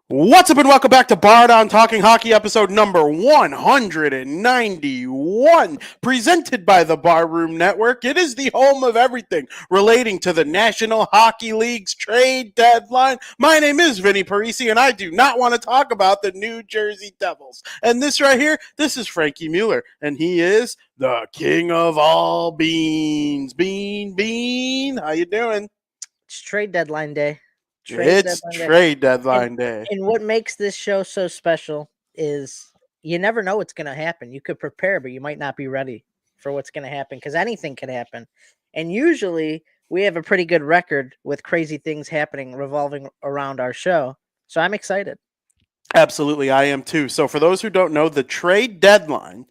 What's up and welcome back to Bardown Talking Hockey episode number 191, presented by the Barroom Network. It is the home of everything relating to the National Hockey League's trade deadline. My name is Vinnie Parisi, and I do not want to talk about the New Jersey Devils. And this right here, this is Frankie Mueller, and he is the king of all beans. Bean, how you doing? It's trade deadline day. It's trade deadline And, day. and what makes this show so special is you never know what's going to happen. You could prepare, but you might not be ready for what's going to happen because anything could happen. And usually we have a pretty good record with crazy things happening revolving around our show. So I'm excited. Absolutely, I am too. So for those who don't know, the trade deadline,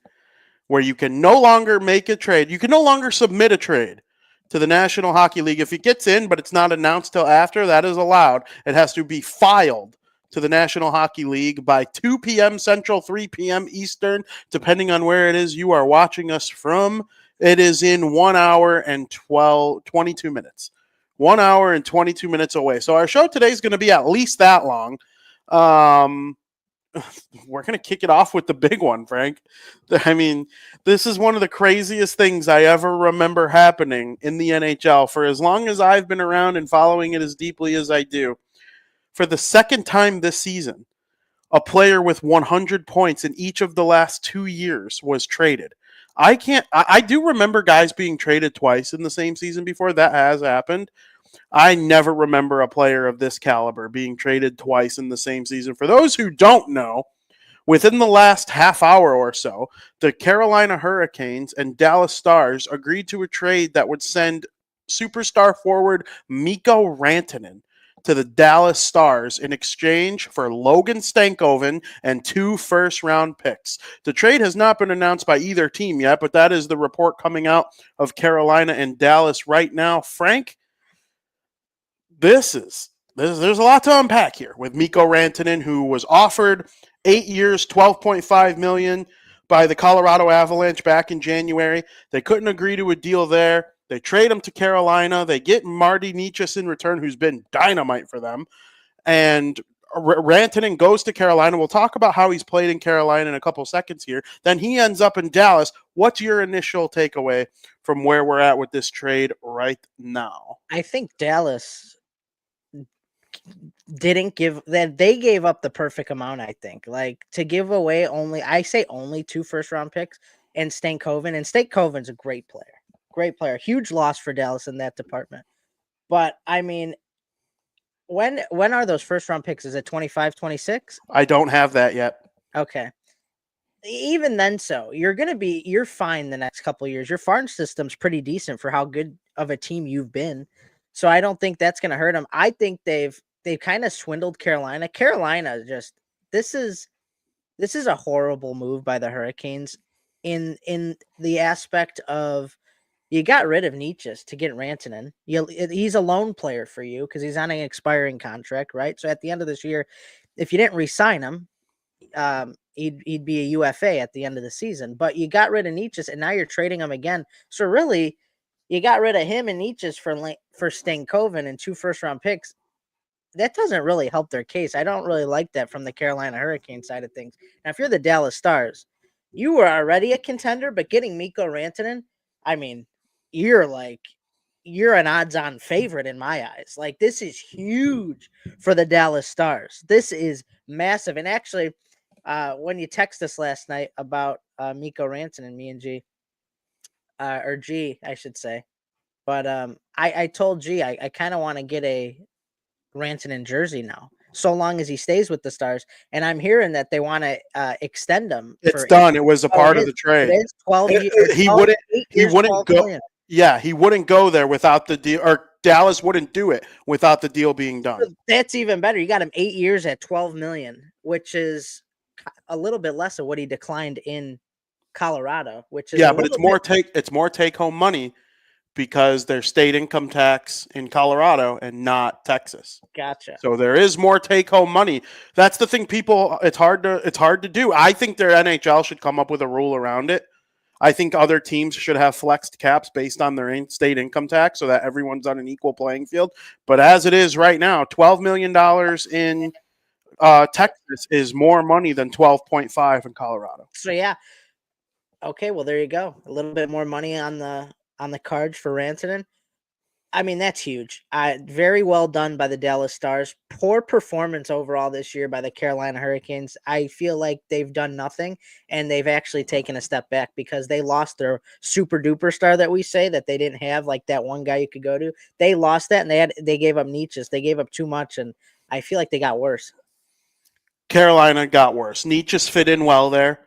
where you can no longer make a trade, you can no longer submit a trade to the National Hockey League. If it gets in, but it's not announced till after, that is allowed. It has to be filed to the National Hockey League by 2 p.m. Central, 3 p.m. Eastern, depending on where it is you are watching us from. It is in 1 hour and 22 minutes. 1 hour and 22 minutes away. So our show today is going to be at least that long. We're going to kick it off with the big one, Frank. I mean, this is one of the craziest things I ever remember happening in the NHL for as long as I've been around and following it as deeply as I do. For the second time this season, a player with 100 points in each of the last 2 years was traded. I do remember guys being traded twice in the same season before. That has happened. I never remember a player of this caliber being traded twice in the same season. For those who don't know, within the last half hour or so, the Carolina Hurricanes and Dallas Stars agreed to a trade that would send superstar forward Mikko Rantanen to the Dallas Stars in exchange for Logan Stankoven and 2 first-round picks. The trade has not been announced by either team yet, but that is the report coming out of Carolina and Dallas right now. Frank, there's a lot to unpack here with Mikko Rantanen, who was offered 8 years, $12.5 million by the Colorado Avalanche back in January. They couldn't agree to a deal there. They trade him to Carolina. They get Marty Necas in return, who's been dynamite for them. And Rantanen goes to Carolina. We'll talk about how he's played in Carolina in a couple seconds here. Then he ends up in Dallas. What's your initial takeaway from where we're at with this trade right now? I think Dallas didn't give that they gave up the perfect amount. I think like to give away only 2 first-round picks and Stankoven's a great player, huge loss for Dallas in that department. But I mean, when are those first-round picks? Is it 25, 26? I don't have that yet. Okay. Even then, so you're fine the next couple of years. Your farm system's pretty decent for how good of a team you've been. So I don't think that's going to hurt them. I think they've kind of swindled Carolina. Carolina just this is a horrible move by the Hurricanes in the aspect of you got rid of Necas to get Rantanen. He's a loan player for you because he's on an expiring contract, right? So at the end of this year, if you didn't re-sign him, he'd be a UFA at the end of the season. But you got rid of Necas, and now you're trading him again. So really, you got rid of him and Necas for Stankoven and 2 first-round picks. That doesn't really help their case. I don't really like that from the Carolina Hurricane side of things. Now, if you're the Dallas Stars, you were already a contender, but getting Mikko Rantanen, I mean, you're an odds-on favorite in my eyes. Like, this is huge for the Dallas Stars. This is massive. And actually, when you text us last night about Mikko Rantanen, me and G, or G, I should say. But I told G I kind of want to get a Rantanen jersey now, so long as he stays with the Stars. And I'm hearing that they want to extend him. It's done. It was a part of the trade. It is 12 years. He wouldn't go. Million. Yeah, he wouldn't go there without the deal, or Dallas wouldn't do it without the deal being done. That's even better. You got him 8 years at $12 million, which is a little bit less of what he declined in Colorado. Which is but it's more take home money because there's state income tax in Colorado and not Texas. Gotcha. So there is more take home money. That's the thing. It's hard to do. I think their NHL should come up with a rule around it. I think other teams should have flexed caps based on their state income tax so that everyone's on an equal playing field. But as it is right now, $12 million in Texas is more money than 12.5 in Colorado. So yeah. Okay, well there you go. A little bit more money on the cards for Rantanen. I mean, that's huge. Very well done by the Dallas Stars. Poor performance overall this year by the Carolina Hurricanes. I feel like they've done nothing, and they've actually taken a step back because they lost their super duper star that we say that they didn't have, like that one guy you could go to. They lost that, and they gave up Nietzsche's. They gave up too much, and I feel like they got worse. Carolina got worse. Nietzsche's fit in well there.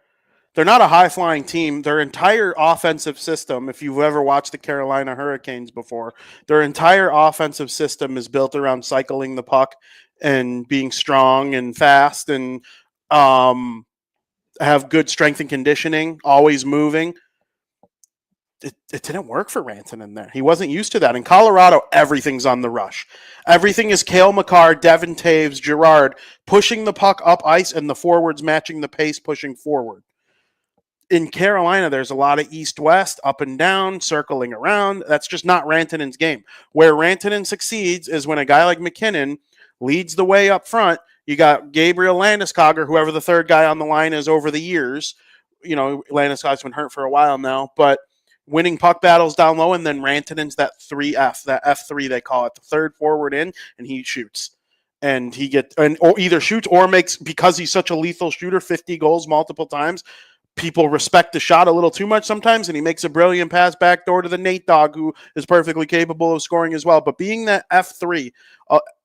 They're not a high-flying team. Their entire offensive system, if you've ever watched the Carolina Hurricanes before, their entire offensive system is built around cycling the puck and being strong and fast and have good strength and conditioning, always moving. It didn't work for Rantanen there. He wasn't used to that. In Colorado, everything's on the rush. Everything is Cale Makar, Devin Taves, Girard pushing the puck up ice and the forwards matching the pace pushing forward. In Carolina, there's a lot of east-west, up and down, circling around. That's just not Rantanen's game. Where Rantanen succeeds is when a guy like McKinnon leads the way up front. You got Gabriel Landeskog, whoever the third guy on the line is over the years. You know, Landeskog's been hurt for a while now, but winning puck battles down low, and then Rantanen's that 3F, that F3 they call it, the third forward in, and he shoots. And he or either shoots or makes, because he's such a lethal shooter, 50 goals multiple times. People respect the shot a little too much sometimes, and he makes a brilliant pass backdoor to the Nate Dogg, who is perfectly capable of scoring as well. But being that F3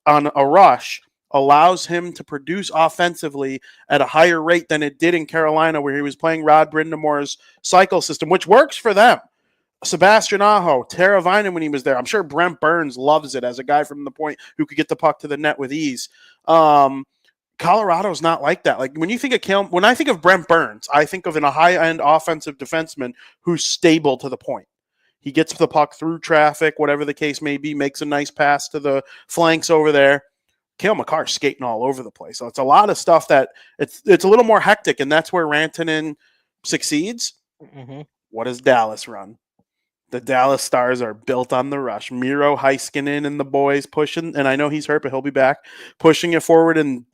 on a rush allows him to produce offensively at a higher rate than it did in Carolina, where he was playing Rod Brindamore's cycle system, which works for them. Sebastian Aho, Tara Vinen when he was there. I'm sure Brent Burns loves it as a guy from the point who could get the puck to the net with ease. Colorado's not like that. Like when you think of when I think of Brent Burns, I think of a high-end offensive defenseman who's stable to the point. He gets the puck through traffic, whatever the case may be, makes a nice pass to the flanks over there. Cale Makar's skating all over the place. So it's a lot of stuff that it's a little more hectic, and that's where Rantanen succeeds. Mm-hmm. What does Dallas run? The Dallas Stars are built on the rush. Miro Heiskanen and the boys pushing, and I know he's hurt, but he'll be back, pushing it forward, and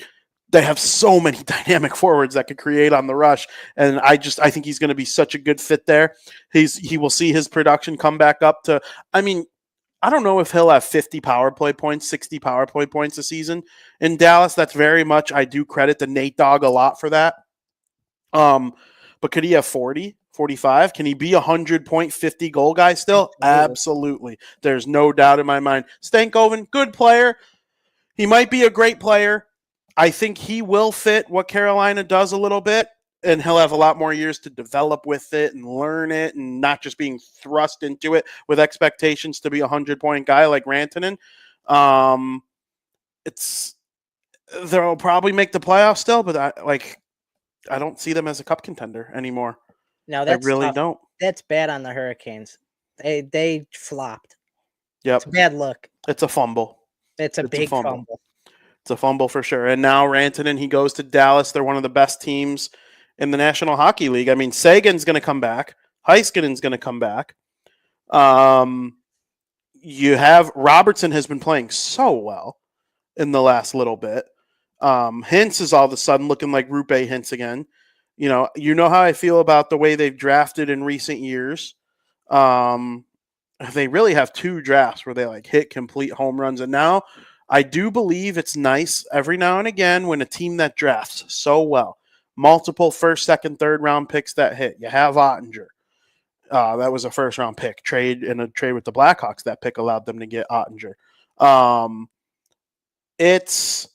they have so many dynamic forwards that could create on the rush. And I think he's going to be such a good fit there. He will see his production come back up to, I mean, I don't know if he'll have 50 power play points, 60 power play points a season in Dallas. That's very much, I do credit the Nate Dogg a lot for that. But could he have 40, 45? Can he be a 100-point, 50-goal guy still? Absolutely. There's no doubt in my mind. Stankoven, good player. He might be a great player. I think he will fit what Carolina does a little bit, and he'll have a lot more years to develop with it and learn it and not just being thrust into it with expectations to be a 100-point guy like Rantanen. They'll probably make the playoffs still, but I don't see them as a cup contender anymore. No, that's I really tough. don't. That's bad on the Hurricanes. They flopped. Yep. It's a bad look. It's a fumble. It's a big fumble. It's a fumble for sure. And now Rantanen, he goes to Dallas. They're one of the best teams in the National Hockey League. I mean, Sagan's going to come back. Heiskanen's going to come back. You have Robertson has been playing so well in the last little bit. Hintz is all of a sudden looking like Rupe Hintz again. You know how I feel about the way they've drafted in recent years. They really have two drafts where they hit complete home runs. And now I do believe it's nice every now and again when a team that drafts so well, multiple first, second, third round picks that hit. You have Ottinger. That was a first round pick. In a trade with the Blackhawks, that pick allowed them to get Ottinger. It's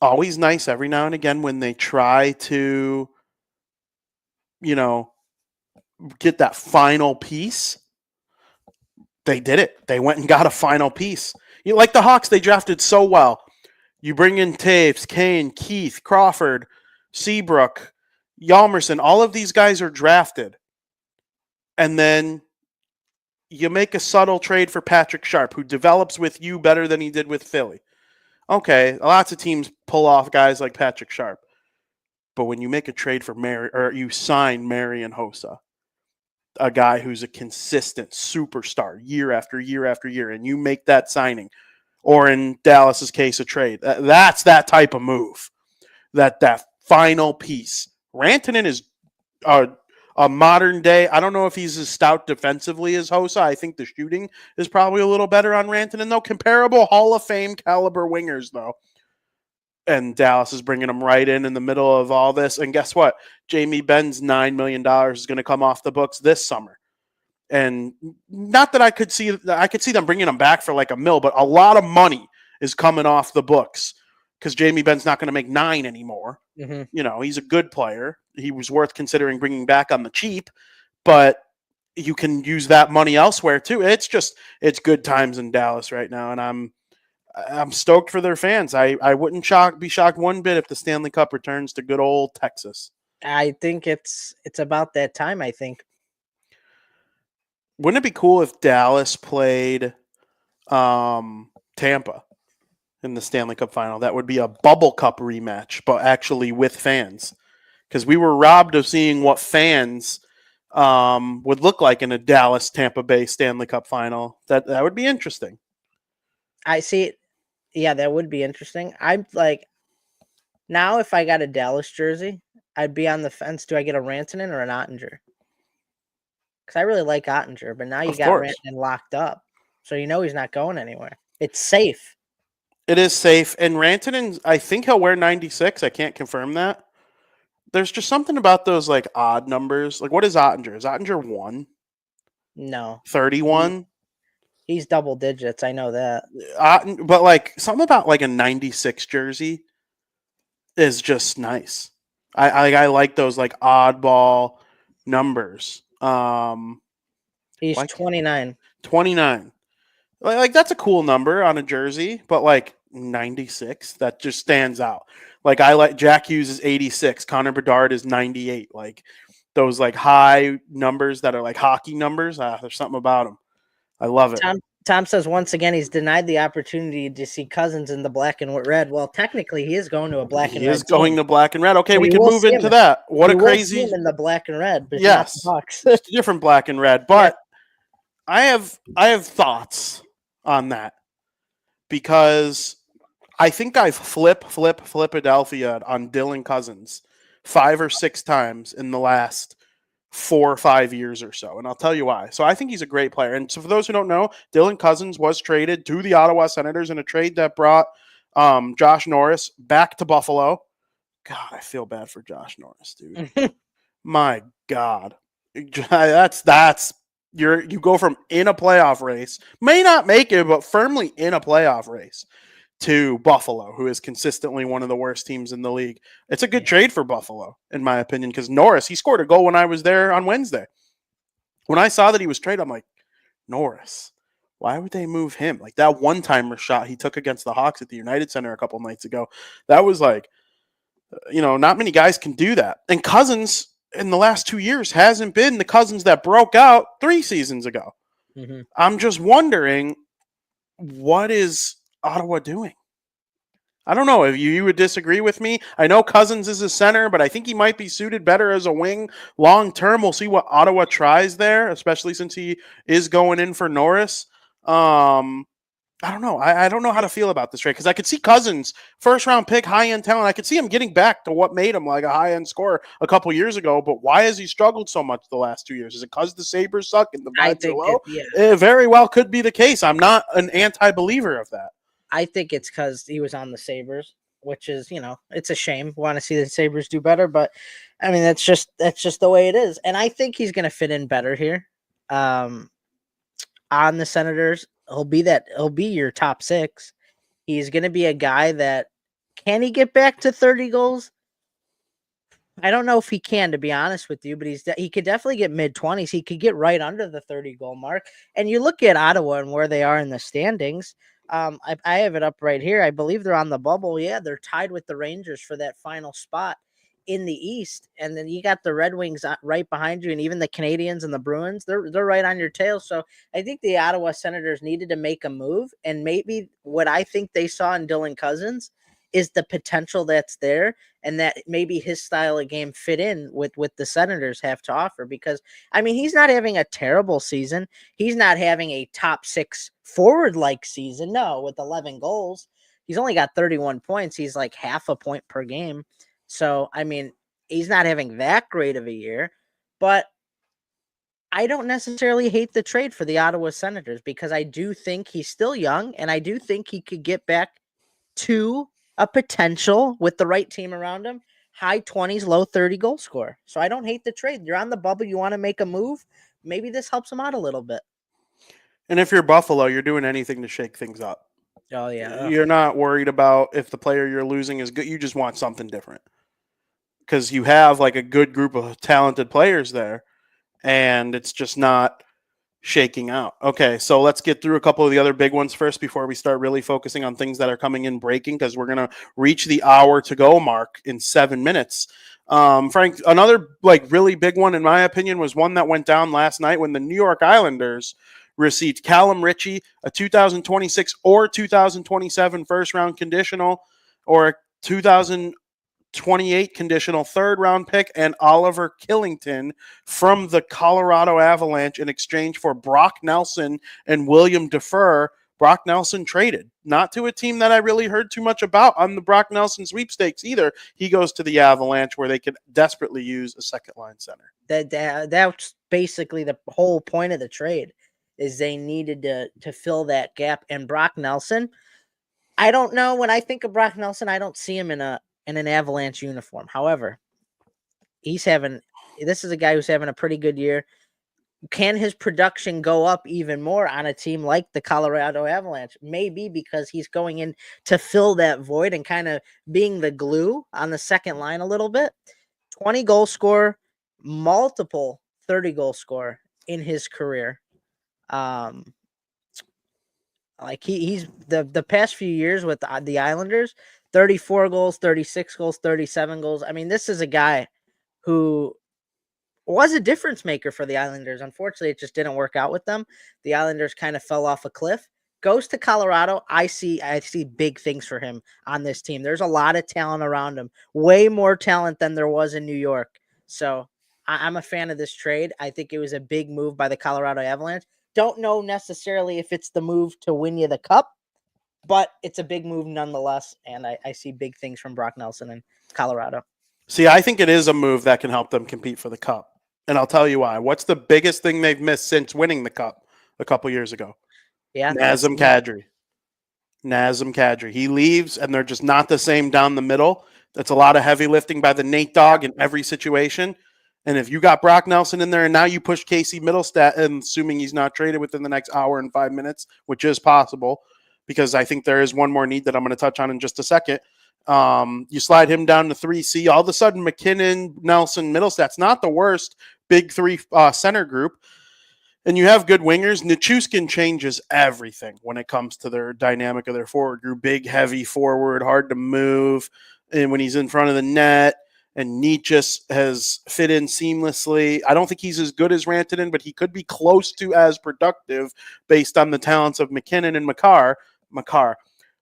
always nice every now and again when they try to, get that final piece. They did it. They went and got a final piece. Like the Hawks, they drafted so well. You bring in Taves, Kane, Keith, Crawford, Seabrook, Hjalmarsson. All of these guys are drafted. And then you make a subtle trade for Patrick Sharp, who develops with you better than he did with Philly. Okay, lots of teams pull off guys like Patrick Sharp. But when you make a trade for you sign Marian Hossa, a guy who's a consistent superstar year after year after year, and you make that signing, or in Dallas's case, a trade. That's that type of move. That final piece. Rantanen is a modern day. I don't know if he's as stout defensively as Hossa. I think the shooting is probably a little better on Rantanen, though. Comparable Hall of Fame caliber wingers, though. And Dallas is bringing them right in the middle of all this. And guess what? Jamie Benn's $9 million is going to come off the books this summer. And not that I could see them bringing him back for like $1 million, but a lot of money is coming off the books because Jamie Benn's not going to make $9 million anymore. Mm-hmm. You know, he's a good player. He was worth considering bringing back on the cheap, but you can use that money elsewhere too. It's it's good times in Dallas right now, and I'm stoked for their fans. I wouldn't be shocked one bit if the Stanley Cup returns to good old Texas. I think it's about that time, I think. Wouldn't it be cool if Dallas played Tampa in the Stanley Cup final? That would be a bubble cup rematch, but actually with fans. Because we were robbed of seeing what fans would look like in a Dallas Tampa Bay Stanley Cup final. That would be interesting. I see it. Yeah, that would be interesting. I'm like, now if I got a Dallas jersey, I'd be on the fence. Do I get a Rantanen or an Ottinger? Because I really like Ottinger, but now you got Rantanen locked up. So you know he's not going anywhere. It's safe. It is safe. And Rantanen, I think he'll wear 96. I can't confirm that. There's just something about those like odd numbers. Like, what is Ottinger? Is Ottinger 1? No. 31? He's double digits. I know that. But like something about like a 96 jersey is just nice. I like those like oddball numbers. He's 29. 29. Like that's a cool number on a jersey, but like 96, that just stands out. Like I like Jack Hughes is 86, Connor Bedard is 98. Like those like high numbers that are like hockey numbers. There's something about them. I love it. Tom says once again he's denied the opportunity to see Cousins in the black and red. Well, technically he is going to a black and red. He is going to black and red. Okay, so we can move into that. What a crazy in the black and red, but yes, not the Bucks. Different black and red. But yeah. I have thoughts on that because I think I've Philadelphia on Dylan Cousins 5 or 6 times in the last 4 or 5 years or so. And I'll tell you why. So I think he's a great player. And so for those who don't know, Dylan Cousins was traded to the Ottawa Senators in a trade that brought Josh Norris back to Buffalo. God, I feel bad for Josh Norris, dude. My God. That's you go from in a playoff race, may not make it, but firmly in a playoff race, to Buffalo, who is consistently one of the worst teams in the league. It's a good trade for Buffalo, in my opinion, because Norris, he scored a goal when I was there on Wednesday. When I saw that he was traded, I'm like, Norris, why would they move him? Like that one-timer shot he took against the Hawks at the United Center a couple nights ago, that was like, not many guys can do that. And Cousins, in the last 2 years, hasn't been the Cousins that broke out 3 seasons ago. Mm-hmm. I'm just wondering, what is Ottawa doing? I don't know if you would disagree with me. I know Cousins is a center, but I think he might be suited better as a wing long term. We'll see what Ottawa tries there, especially since he is going in for Norris. I don't know. I don't know how to feel about this trade because I could see Cousins, first round pick, high end talent. I could see him getting back to what made him like a high end scorer a couple years ago. But why has he struggled so much the last 2 years? Is it because the Sabres suck and the vibes are low? It very well could be the case. I'm not an anti-believer of that. I think it's because he was on the Sabres, which is, it's a shame. We want to see the Sabres do better, but I mean, that's just the way it is. And I think he's going to fit in better here. On the Senators, he'll be your top 6. He's going to be a guy that, can he get back to 30 goals? I don't know if he can, to be honest with you, but he could definitely get mid-20s. He could get right under the 30-goal mark. And you look at Ottawa and where they are in the standings. I have it up right here. I believe they're on the bubble. Yeah, they're tied with the Rangers for that final spot in the East. And then you got the Red Wings right behind you, and even the Canadians and the Bruins, they're right on your tail. So I think the Ottawa Senators needed to make a move, and maybe what I think they saw in Dylan Cousins is the potential that's there, and that maybe his style of game fit in with the Senators have to offer. Because, I mean, he's not having a terrible season. He's not having a top 6 forward-like season. No, with 11 goals. He's only got 31 points. He's like half a point per game. So, I mean, he's not having that great of a year, but I don't necessarily hate the trade for the Ottawa Senators because I do think he's still young and I do think he could get back to a potential with the right team around him, high 20s, low 30 goal scorer. So I don't hate the trade. You're on the bubble. You want to make a move. Maybe this helps him out a little bit. And if you're Buffalo, you're doing anything to shake things up. Oh, yeah. You're not worried about if the player you're losing is good. You just want something different because you have like a good group of talented players there, and it's just not shaking out. Okay, so let's get through a couple of the other big ones first before we start really focusing on things that are coming in breaking because we're going to reach the hour to go mark in 7 minutes. Frank, another like really big one in my opinion was one that went down last night when the New York Islanders received Callum Ritchie, a 2026 or 2027 first round conditional or a 2028 conditional third round pick and Oliver Killington from the Colorado Avalanche in exchange for Brock Nelson and William Defer. Brock Nelson traded, not to a team that I really heard too much about on the Brock Nelson sweepstakes either. He goes to the Avalanche where they could desperately use a second line center. That's basically the whole point of the trade is they needed to fill that gap. And Brock Nelson, I don't know. When I think of Brock Nelson, I don't see him in an Avalanche uniform. However, this is a guy who's having a pretty good year. Can his production go up even more on a team like the Colorado Avalanche? Maybe because he's going in to fill that void and kind of being the glue on the second line a little bit. 20 goal scorer, multiple 30 goal scorer in his career. Like he's the past few years with the Islanders, 34 goals, 36 goals, 37 goals. I mean, this is a guy who was a difference maker for the Islanders. Unfortunately, it just didn't work out with them. The Islanders kind of fell off a cliff. Goes to Colorado. I see big things for him on this team. There's a lot of talent around him, way more talent than there was in New York. So I'm a fan of this trade. I think it was a big move by the Colorado Avalanche. Don't know necessarily if it's the move to win you the cup, but it's a big move nonetheless. And I see big things from Brock Nelson in Colorado. See, I think it is a move that can help them compete for the cup. And I'll tell you why. What's the biggest thing they've missed since winning the cup a couple years ago? Yeah. Nazem Kadri. He leaves, and they're just not the same down the middle. That's a lot of heavy lifting by the Nate Dogg in every situation. And if you got Brock Nelson in there and now you push Casey Middlestat, and assuming he's not traded within the next hour and 5 minutes, which is possible, because I think there is one more need that I'm going to touch on in just a second. You slide him down to 3C. All of a sudden, McKinnon, Nelson, Middlestat's not the worst big three center group. And you have good wingers. Nichushkin changes everything when it comes to their dynamic of their forward group. Big, heavy forward, hard to move. And when he's in front of the net, and Nietzsche has fit in seamlessly. I don't think he's as good as Rantanen, but he could be close to as productive based on the talents of McKinnon and Makar.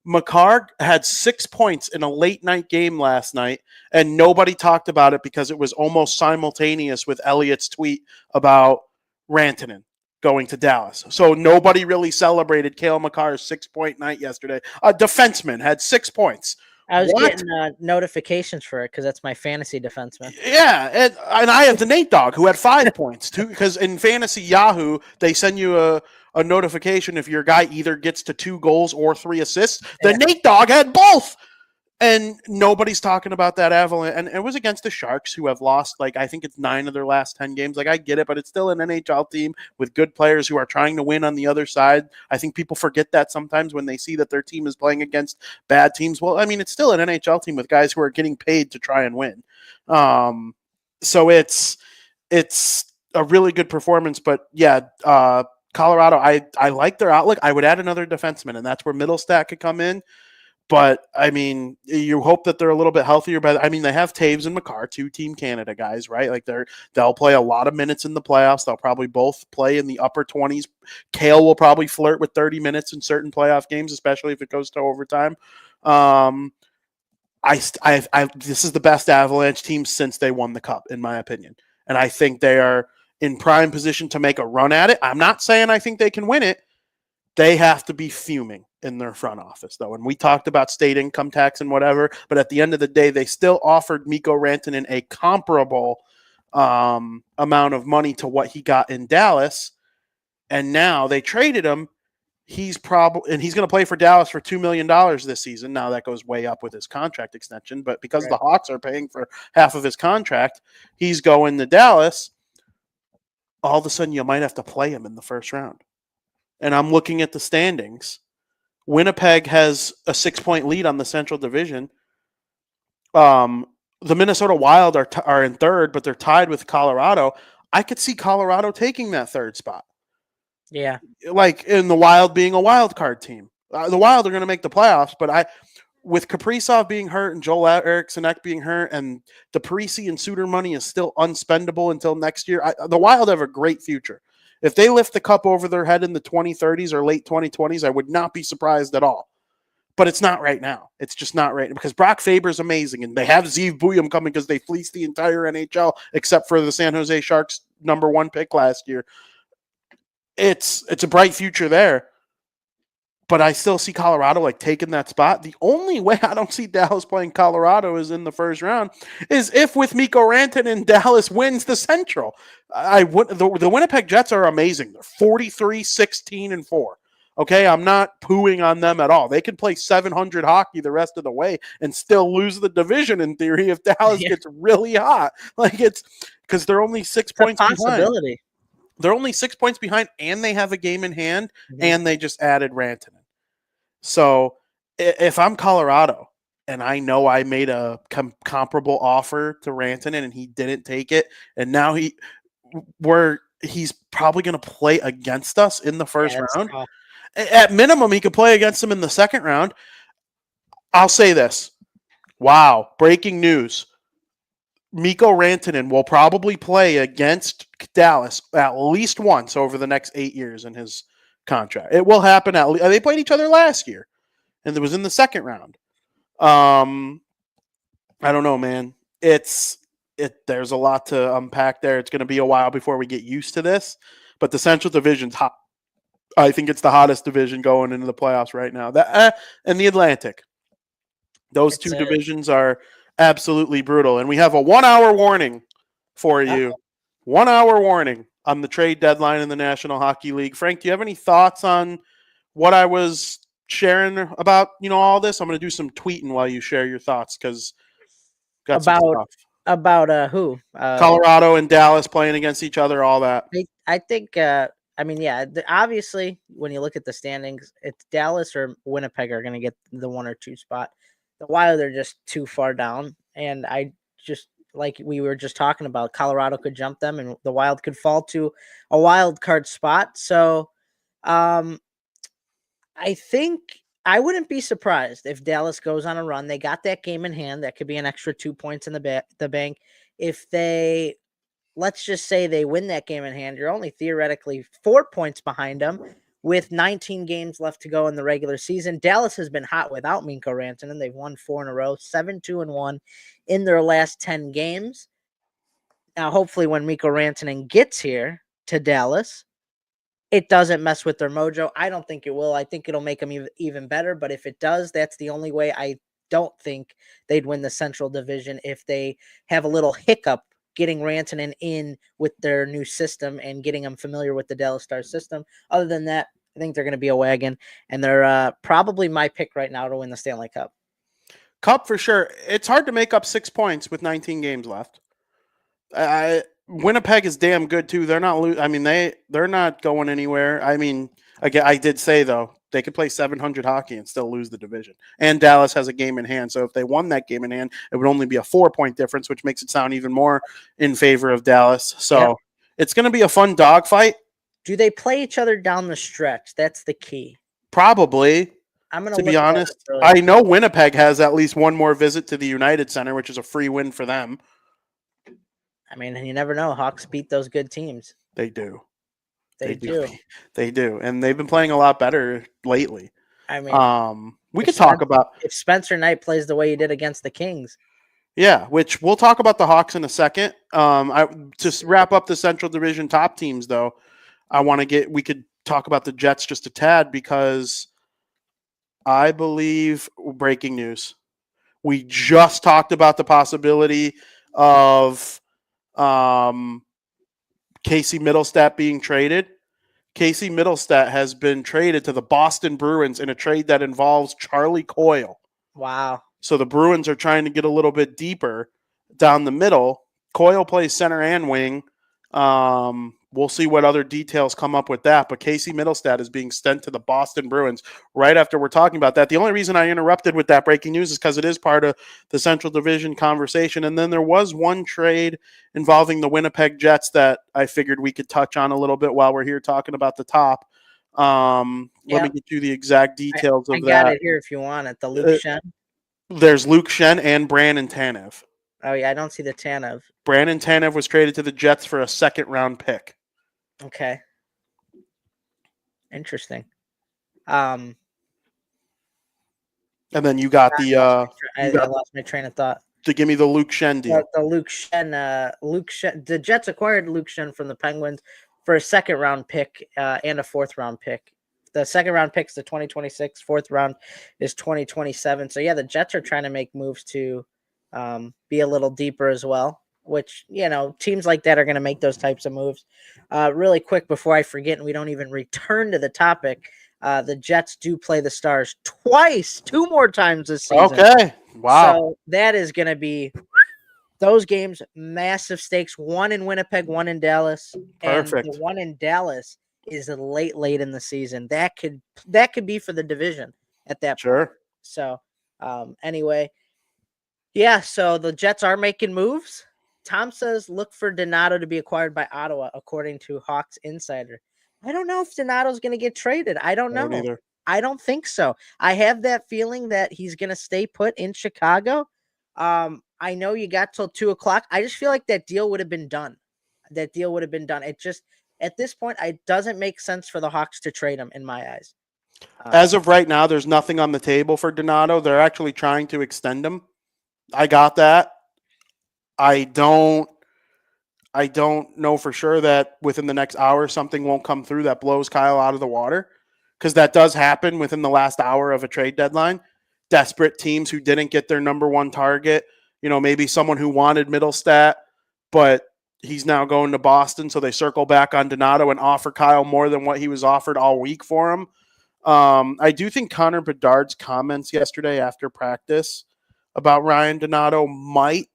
Makar had 6 points in a late night game last night, and nobody talked about it because it was almost simultaneous with Elliott's tweet about Rantanen going to Dallas. So nobody really celebrated Cale Makar's 6-point night yesterday. A defenseman had 6 points. I was getting notifications for it because that's my fantasy defenseman. Yeah, and I have the Nate Dogg who had 5 points too. Because in Fantasy Yahoo, they send you a notification if your guy either gets to 2 goals or 3 assists. The Nate Dogg had both, and nobody's talking about that Avalanche. And it was against the Sharks, who have lost I think it's 9 of their last 10 games. I get it, but it's still an NHL team with good players who are trying to win on the other side. I think people forget that sometimes when they see that their team is playing against bad teams. Well, I mean, it's still an NHL team with guys who are getting paid to try and win. So it's a really good performance. But yeah, Colorado, I like their outlook. I would add another defenseman, and that's where Middlestat could come in. But, I mean, you hope that they're a little bit healthier. But, I mean, they have Taves and Makar, 2 Team Canada guys, right? They'll play a lot of minutes in the playoffs. They'll probably both play in the upper 20s. Cale will probably flirt with 30 minutes in certain playoff games, especially if it goes to overtime. This is the best Avalanche team since they won the Cup, in my opinion. And I think they are in prime position to make a run at it. I'm not saying I think they can win it, They have to be fuming in their front office, though. And we talked about state income tax and whatever, but at the end of the day, they still offered Mikko Rantanen a comparable amount of money to what he got in Dallas. And now they traded him. He's going to play for Dallas for $2 million this season. Now that goes way up with his contract extension, but because the Hawks are paying for half of his contract, he's going to Dallas. All of a sudden, you might have to play him in the first round. And I'm looking at the standings. Winnipeg has a 6-point lead on the Central Division. The Minnesota Wild are in third, but they're tied with Colorado. I could see Colorado taking that third spot. Yeah. Like in the Wild being a wild card team. The Wild are going to make the playoffs, but with Kaprizov being hurt and Joel Eriksson being hurt and the Parisi and Suter money is still unspendable until next year, the Wild have a great future. If they lift the cup over their head in the 2030s or late 2020s, I would not be surprised at all. But it's not right now. It's just not right because Brock Faber's amazing, and they have Zeev Buyum coming because they fleeced the entire NHL except for the San Jose Sharks #1 pick last year. It's a bright future there, but I still see Colorado like taking that spot. The only way I don't see Dallas playing Colorado is in the first round is if with Mikko Rantanen, Dallas wins the Central. The Winnipeg Jets are amazing. They're 43-16-4. Okay, I'm not pooing on them at all. They can play 700 hockey the rest of the way and still lose the division in theory if Dallas gets really hot. Like it's because they're only 6 points behind. They're only 6 points behind, and they have a game in hand, and they just added Rantanen. So if I'm Colorado and I know I made a comparable offer to Rantanen and he didn't take it, and now he's probably going to play against us in the first round. Tough. At minimum, he could play against him in the second round. I'll say this. Wow, breaking news. Mikko Rantanen will probably play against Dallas at least once over the next 8 years in his contract. It will happen. They played each other last year, and it was in the second round. I don't know, man. There's a lot to unpack there. It's going to be a while before we get used to this, but the Central Division's hot. I think it's the hottest division going into the playoffs right now. And the Atlantic. Those two divisions are absolutely brutal. And we have a 1 hour warning for you. 1 hour warning on the trade deadline in the National Hockey League. Frank, do you have any thoughts on what I was sharing about, all this? I'm going to do some tweeting while you share your thoughts because about who? Colorado and Dallas playing against each other, all that. I think obviously when you look at the standings, it's Dallas or Winnipeg are going to get the 1 or 2 spot. The Wild are just too far down, and I just like we were just talking about, Colorado could jump them, and the Wild could fall to a wild card spot. So, I think I wouldn't be surprised if Dallas goes on a run. They got that game in hand. That could be an extra 2 points in the bank. If they, let's just say they win that game in hand, you're only theoretically 4 points behind them with 19 games left to go in the regular season. Dallas has been hot without Mikko Rantanen. They've won 4 in a row, 7-2-1 in their last 10 games. Now, hopefully when Mikko Rantanen gets here to Dallas, it doesn't mess with their mojo. I don't think it will. I think it'll make them even better. But if it does, that's the only way. I don't think they'd win the Central Division if they have a little hiccup getting Rantanen in with their new system and getting them familiar with the Dallas Stars system. Other than that, I think they're going to be a wagon, and they're probably my pick right now to win the Stanley Cup. Cup for sure. It's hard to make up 6 points with 19 games left. Winnipeg is damn good too. They're not. They're not going anywhere. I did say though they could play 700 hockey and still lose the division. And Dallas has a game in hand, so if they won that game in hand, it would only be a 4-point difference, which makes it sound even more in favor of Dallas. So It's going to be a fun dogfight. Do they play each other down the stretch? That's the key. Probably. To be honest, I know Winnipeg has at least one more visit to the United Center, which is a free win for them. You never know. Hawks beat those good teams. They do. They do. They do. And they've been playing a lot better lately. We could talk about if Spencer Knight plays the way he did against the Kings. Yeah, which we'll talk about the Hawks in a second. To wrap up the Central Division top teams, though, we could talk about the Jets just a tad because I believe breaking news. We just talked about the possibility of Casey Middlestat being traded. Casey Middlestat has been traded to the Boston Bruins in a trade that involves Charlie Coyle. Wow. So the Bruins are trying to get a little bit deeper down the middle. Coyle plays center and wing. We'll see what other details come up with that. But Casey Middlestat is being sent to the Boston Bruins right after we're talking about that. The only reason I interrupted with that breaking news is because it is part of the Central Division conversation. And then there was one trade involving the Winnipeg Jets that I figured we could touch on a little bit while we're here talking about the top. Let me get you the exact details of that. I got it here if you want it. The Luke Shen. There's Luke Shen and Brandon Tanev. Oh, yeah, I don't see the Tanev. Brandon Tanev was traded to the Jets for a second-round pick. Okay. Interesting. And then you got I lost my train of thought. To give me the Luke Shen deal. The Luke Shen. The Jets acquired Luke Shen from the Penguins for a second-round pick and a fourth-round pick. The second-round pick is the 2026. Fourth round is 2027. So, yeah, the Jets are trying to make moves to be a little deeper as well, which, teams like that are going to make those types of moves. Really quick before I forget, and we don't even return to the topic, the Jets do play the Stars two more times this season. Okay. Wow. So that is going to be those games, massive stakes, one in Winnipeg, one in Dallas. Perfect. And the one in Dallas is late in the season. That could be for the division at that point. Sure. So anyway, yeah, so the Jets are making moves. Tom says look for Donato to be acquired by Ottawa, according to Hawks Insider. I don't know if Donato's going to get traded. I don't know. Either. I don't think so. I have that feeling that he's going to stay put in Chicago. I know you got till 2:00. I just feel like that deal would have been done. It just, at this point, it doesn't make sense for the Hawks to trade him in my eyes. As of right now, there's nothing on the table for Donato. They're actually trying to extend him. I got that. I don't know for sure that within the next hour something won't come through that blows Kyle out of the water, because that does happen within the last hour of a trade deadline. Desperate teams who didn't get their number one target, maybe someone who wanted Middlestat, but he's now going to Boston, so they circle back on Donato and offer Kyle more than what he was offered all week for him. I do think Connor Bedard's comments yesterday after practice about Ryan Donato might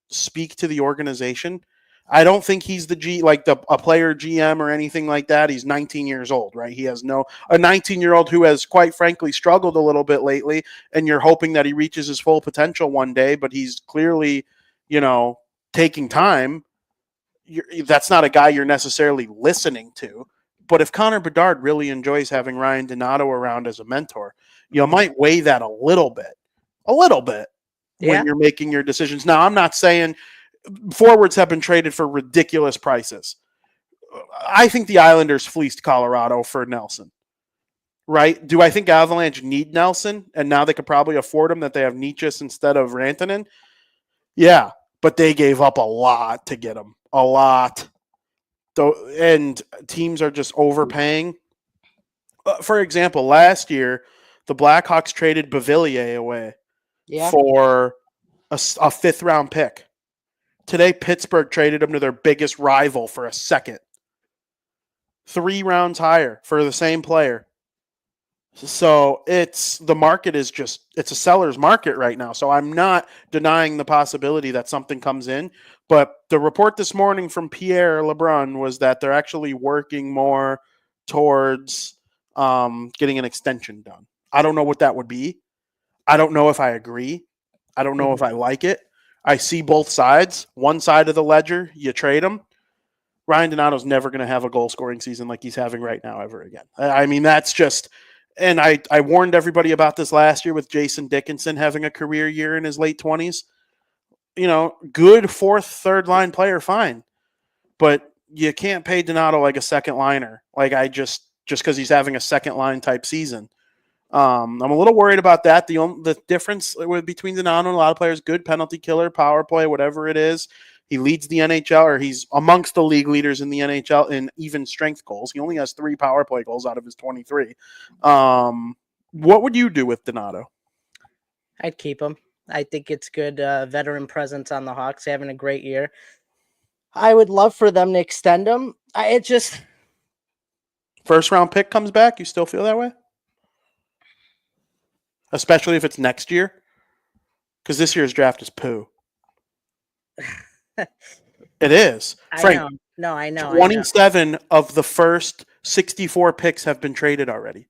speak to the organization. I don't think he's a player GM or anything like that. He's 19 years old, right? He has a 19-year-old who has quite frankly struggled a little bit lately, and you're hoping that he reaches his full potential one day, but he's clearly, taking time. That's not a guy you're necessarily listening to. But if Connor Bedard really enjoys having Ryan Donato around as a mentor, you might weigh that a little bit when you're making your decisions. Now, I'm not saying forwards have been traded for ridiculous prices. I think the Islanders fleeced Colorado for Nelson, right? Do I think Avalanche need Nelson? And now they could probably afford him, that they have Nietzsche instead of Rantanen? Yeah, but they gave up a lot to get him. A lot. And teams are just overpaying. For example, last year, the Blackhawks traded Beauvillier away for a fifth-round pick. Today, Pittsburgh traded him to their biggest rival for a second. 3 rounds higher for the same player. So the market is it's a seller's market right now. So I'm not denying the possibility that something comes in. But the report this morning from Pierre LeBrun was that they're actually working more towards getting an extension done. I don't know what that would be. I don't know if I agree. I don't know if I like it. I see both sides. One side of the ledger, you trade him. Ryan Donato's never going to have a goal-scoring season like he's having right now ever again. I mean, that's just – and I warned everybody about this last year with Jason Dickinson having a career year in his late 20s. Good fourth, third-line player, fine. But you can't pay Donato like a second liner, just because he's having a second-line type season. I'm a little worried about that. The difference between Donato and a lot of players, good penalty killer, power play, whatever it is, He leads the NHL, or he's amongst the league leaders in the NHL in even strength goals. He only has 3 power play goals out of his 23. What would you do with Donato? I'd keep him. I think it's good veteran presence on the Hawks, having a great year. I would love for them to extend him. First round pick comes back. You still feel that way? Especially if it's next year? Because this year's draft is poo. It is. Frank, I know. No, I know. 27 of the first 64 picks have been traded already.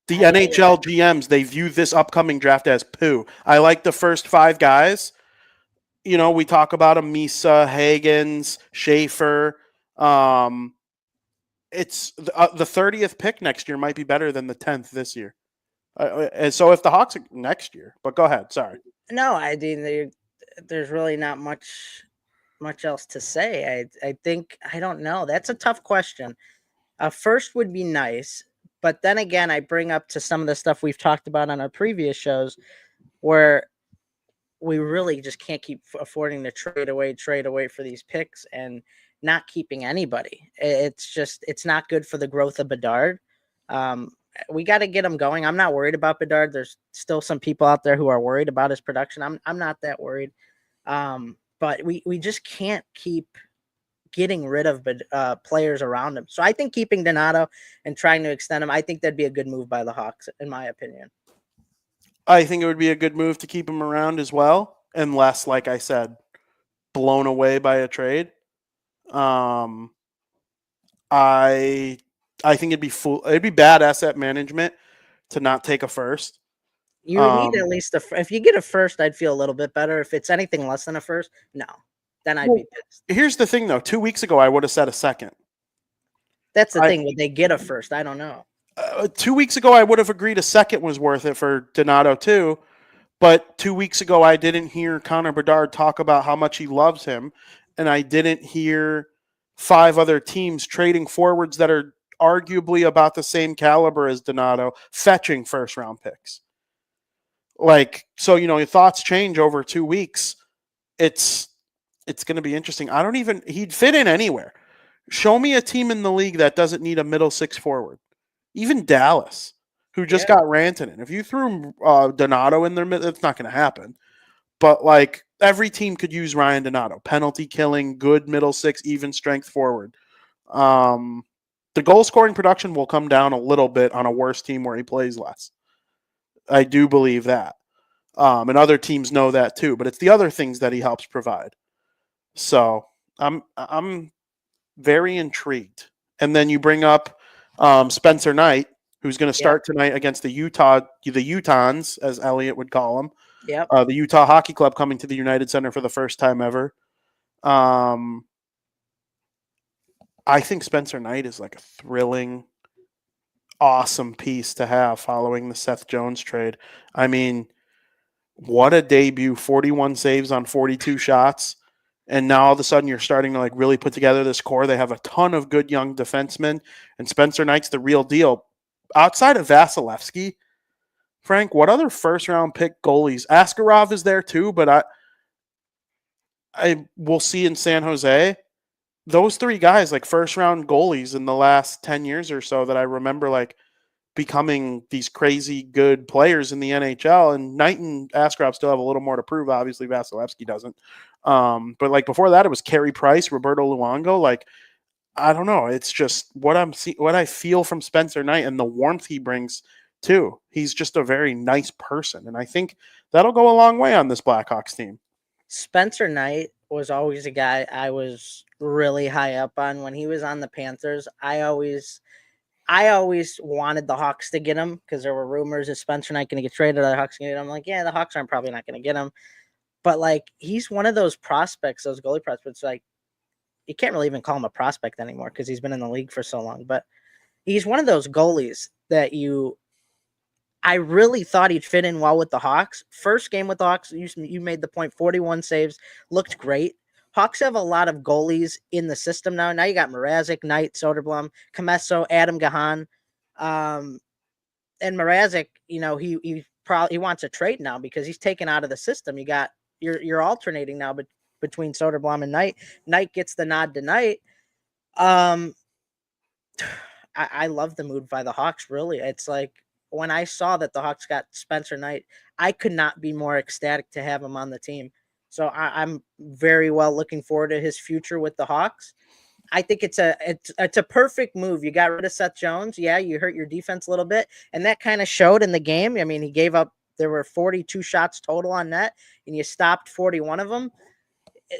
The NHL GMs, they view this upcoming draft as poo. I like the first 5 guys. You know, we talk about them, Misa, Hagens, Schaefer. It's the 30th pick next year might be better than the 10th this year. And so if the Hawks next year, but go ahead. Sorry. No, I mean, there's really not much else to say. I think, I don't know. That's a tough question. First would be nice. But then again, I bring up to some of the stuff we've talked about on our previous shows where we really just can't keep affording to trade away for these picks and not keeping anybody. It's not good for the growth of Bedard. We got to get him going. I'm not worried about Bedard. There's still some people out there who are worried about his production. I'm not that worried. But we just can't keep getting rid of players around him. So I think keeping Donato and trying to extend him, I think that'd be a good move by the Hawks, in my opinion. I think it would be a good move to keep him around as well, unless, like I said, blown away by a trade. I think it'd be bad asset management to not take a first. You need at least if you get a first, I'd feel a little bit better. If it's anything less than a first, no. Then I'd be pissed. Here's the thing, though. 2 weeks ago, I would have said a second. That's the thing. Would they get a first? I don't know. 2 weeks ago, I would have agreed a second was worth it for Donato, too. But 2 weeks ago, I didn't hear Connor Bedard talk about how much he loves him. And I didn't hear 5 other teams trading forwards that are arguably about the same caliber as Donato, fetching first-round picks. So, your thoughts change over 2 weeks. It's going to be interesting. He'd fit in anywhere. Show me a team in the league that doesn't need a middle 6 forward. Even Dallas, who just got Rantanen. If you threw Donato in there, it's not going to happen. But, every team could use Ryan Donato. Penalty killing, good middle 6, even strength forward. The goal-scoring production will come down a little bit on a worse team where he plays less. I do believe that. And other teams know that too. But it's the other things that he helps provide. So I'm very intrigued. And then you bring up Spencer Knight, who's going to start tonight against the Utahns, as Elliot would call them. Yep. The Utah Hockey Club coming to the United Center for the first time ever. I think Spencer Knight is like a thrilling, awesome piece to have following the Seth Jones trade. I mean, what a debut, 41 saves on 42 shots. And now all of a sudden you're starting to really put together this core. They have a ton of good young defensemen, and Spencer Knight's the real deal. Outside of Vasilevsky, Frank, what other first-round pick goalies? Askarov is there too, but I will see in San Jose. Those 3 guys, first-round goalies in the last 10 years or so that I remember, becoming these crazy good players in the NHL. And Knight and Askarov still have a little more to prove. Obviously, Vasilevsky doesn't. But before that, it was Carey Price, Roberto Luongo. I don't know. It's just what I feel from Spencer Knight and the warmth he brings too. He's just a very nice person, and I think that'll go a long way on this Blackhawks team. Spencer Knight was always a guy I was really high up on when he was on the Panthers. I always wanted the Hawks to get him because there were rumors of Spencer Knight going to get traded. The Hawks going to get him. I'm like, yeah, the Hawks aren't probably not going to get him. But he's one of those prospects, those goalie prospects. You can't really even call him a prospect anymore because he's been in the league for so long. But he's one of those goalies that I really thought he'd fit in well with the Hawks. First game with the Hawks, you made the point, 41 saves, looked great. Hawks have a lot of goalies in the system now. Now you got Mrazek, Knight, Soderblom, Comesso, Adam Gahan. And Mrazek, he wants a trade now because he's taken out of the system. You're alternating now, but between Soderblom and Knight. Knight gets the nod tonight. I love the move by the Hawks, really. It's like when I saw that the Hawks got Spencer Knight, I could not be more ecstatic to have him on the team. So I'm very well looking forward to his future with the Hawks. I think it's a perfect move. You got rid of Seth Jones. Yeah, you hurt your defense a little bit, and that kind of showed in the game. I mean, he gave up. There were 42 shots total on net, and you stopped 41 of them.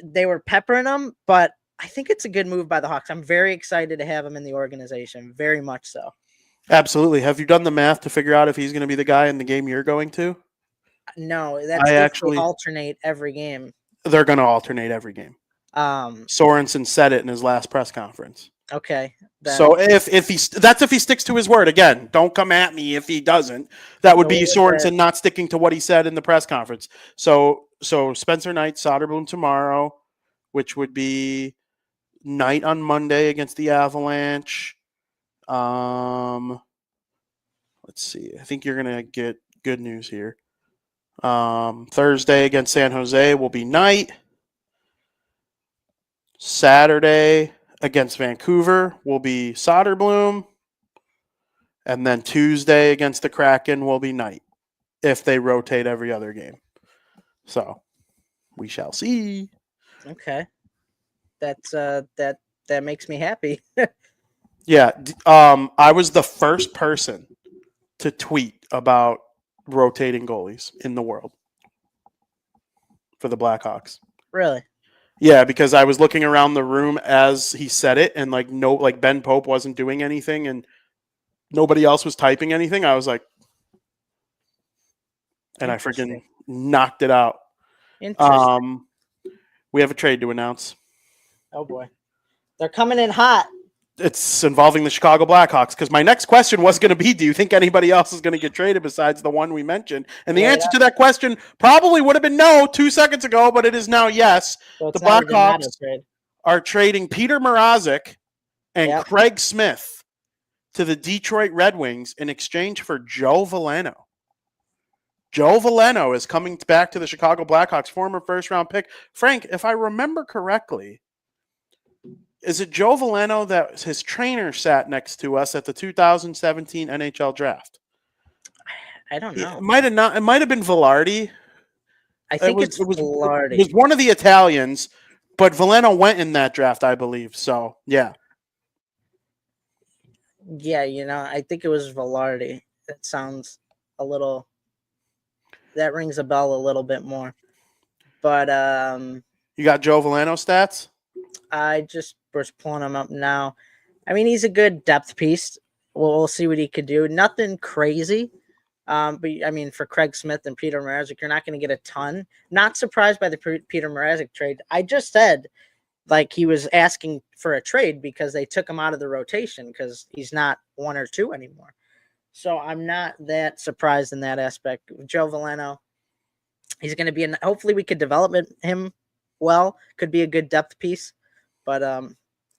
They were peppering them, but I think it's a good move by the Hawks. I'm very excited to have him in the organization, very much so. Absolutely. Have you done the math to figure out if he's going to be the guy in the game you're going to? No, that's if they alternate every game. They're going to alternate every game. Sorensen said it in his last press conference. Okay. So if he sticks to his word. Again, don't come at me if he doesn't. That would be Sorensen not sticking to what he said in the press conference. So Spencer Knight, Soderblom tomorrow, which would be Knight on Monday against the Avalanche. Let's see. I think you're gonna get good news here. Thursday against San Jose will be Knight. Saturday against Vancouver will be Soderblom. And then Tuesday against the Kraken will be Knight if they rotate every other game. So we shall see. Okay. That's that makes me happy. Yeah. I was the first person to tweet about rotating goalies in the world for the Blackhawks. Really? Yeah, because I was looking around the room as he said it, and like Ben Pope wasn't doing anything, and nobody else was typing anything. I was like, and I freaking knocked it out. Interesting. We have a trade to announce. Oh boy, they're coming in hot. It's involving the Chicago Blackhawks, because my next question was going to be, do you think anybody else is going to get traded besides the one we mentioned? And the answer to that question probably would have been no 2 seconds ago, but it is now yes. So the Blackhawks are trading Peter Mrazek and Craig Smith to the Detroit Red Wings in exchange for Joe Veleno. Joe Veleno is coming back to the Chicago Blackhawks, former first-round pick. Frank, if I remember correctly, is it Joe Veleno that his trainer sat next to us at the 2017 NHL draft? I don't know. It might have not. It might have been Velarde. I think it was Velarde. It was one of the Italians, but Veleno went in that draft, I believe. So, yeah. Yeah, I think it was Velarde. That sounds a little... That rings a bell a little bit more. But... You got Joe Veleno stats? I just was pulling him up now. I mean, he's a good depth piece. We'll see what he could do. Nothing crazy. But, I mean, for Craig Smith and Peter Mrazek, you're not going to get a ton. Not surprised by the Peter Mrazek trade. I just said, like, he was asking for a trade because they took him out of the rotation because he's not 1 or 2 anymore. So I'm not that surprised in that aspect. Joe Veleno, he's going to be hopefully we could develop him well. Could be a good depth piece. But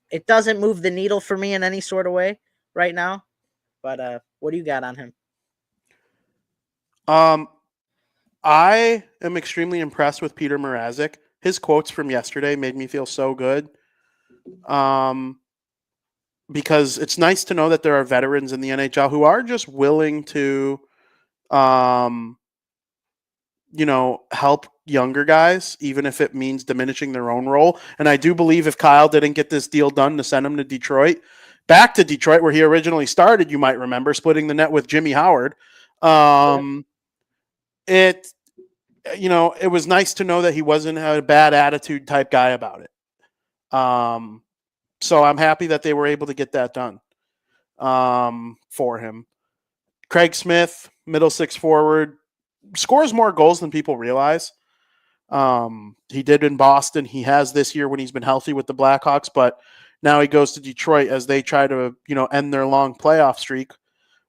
it doesn't move the needle for me in any sort of way right now. But what do you got on him? I am extremely impressed with Peter Mrazek. His quotes from yesterday made me feel so good. Because it's nice to know that there are veterans in the NHL who are just willing to, help younger guys, even if it means diminishing their own role. And I do believe if Kyle didn't get this deal done to send him to Detroit, back to Detroit, where he originally started, you might remember, splitting the net with Jimmy Howard. It was nice to know that he wasn't a bad attitude type guy about it. So I'm happy that they were able to get that done for him. Craig Smith, middle six forward, scores more goals than people realize. He did in Boston. He has this year when he's been healthy with the Blackhawks, but now he goes to Detroit as they try to, end their long playoff streak.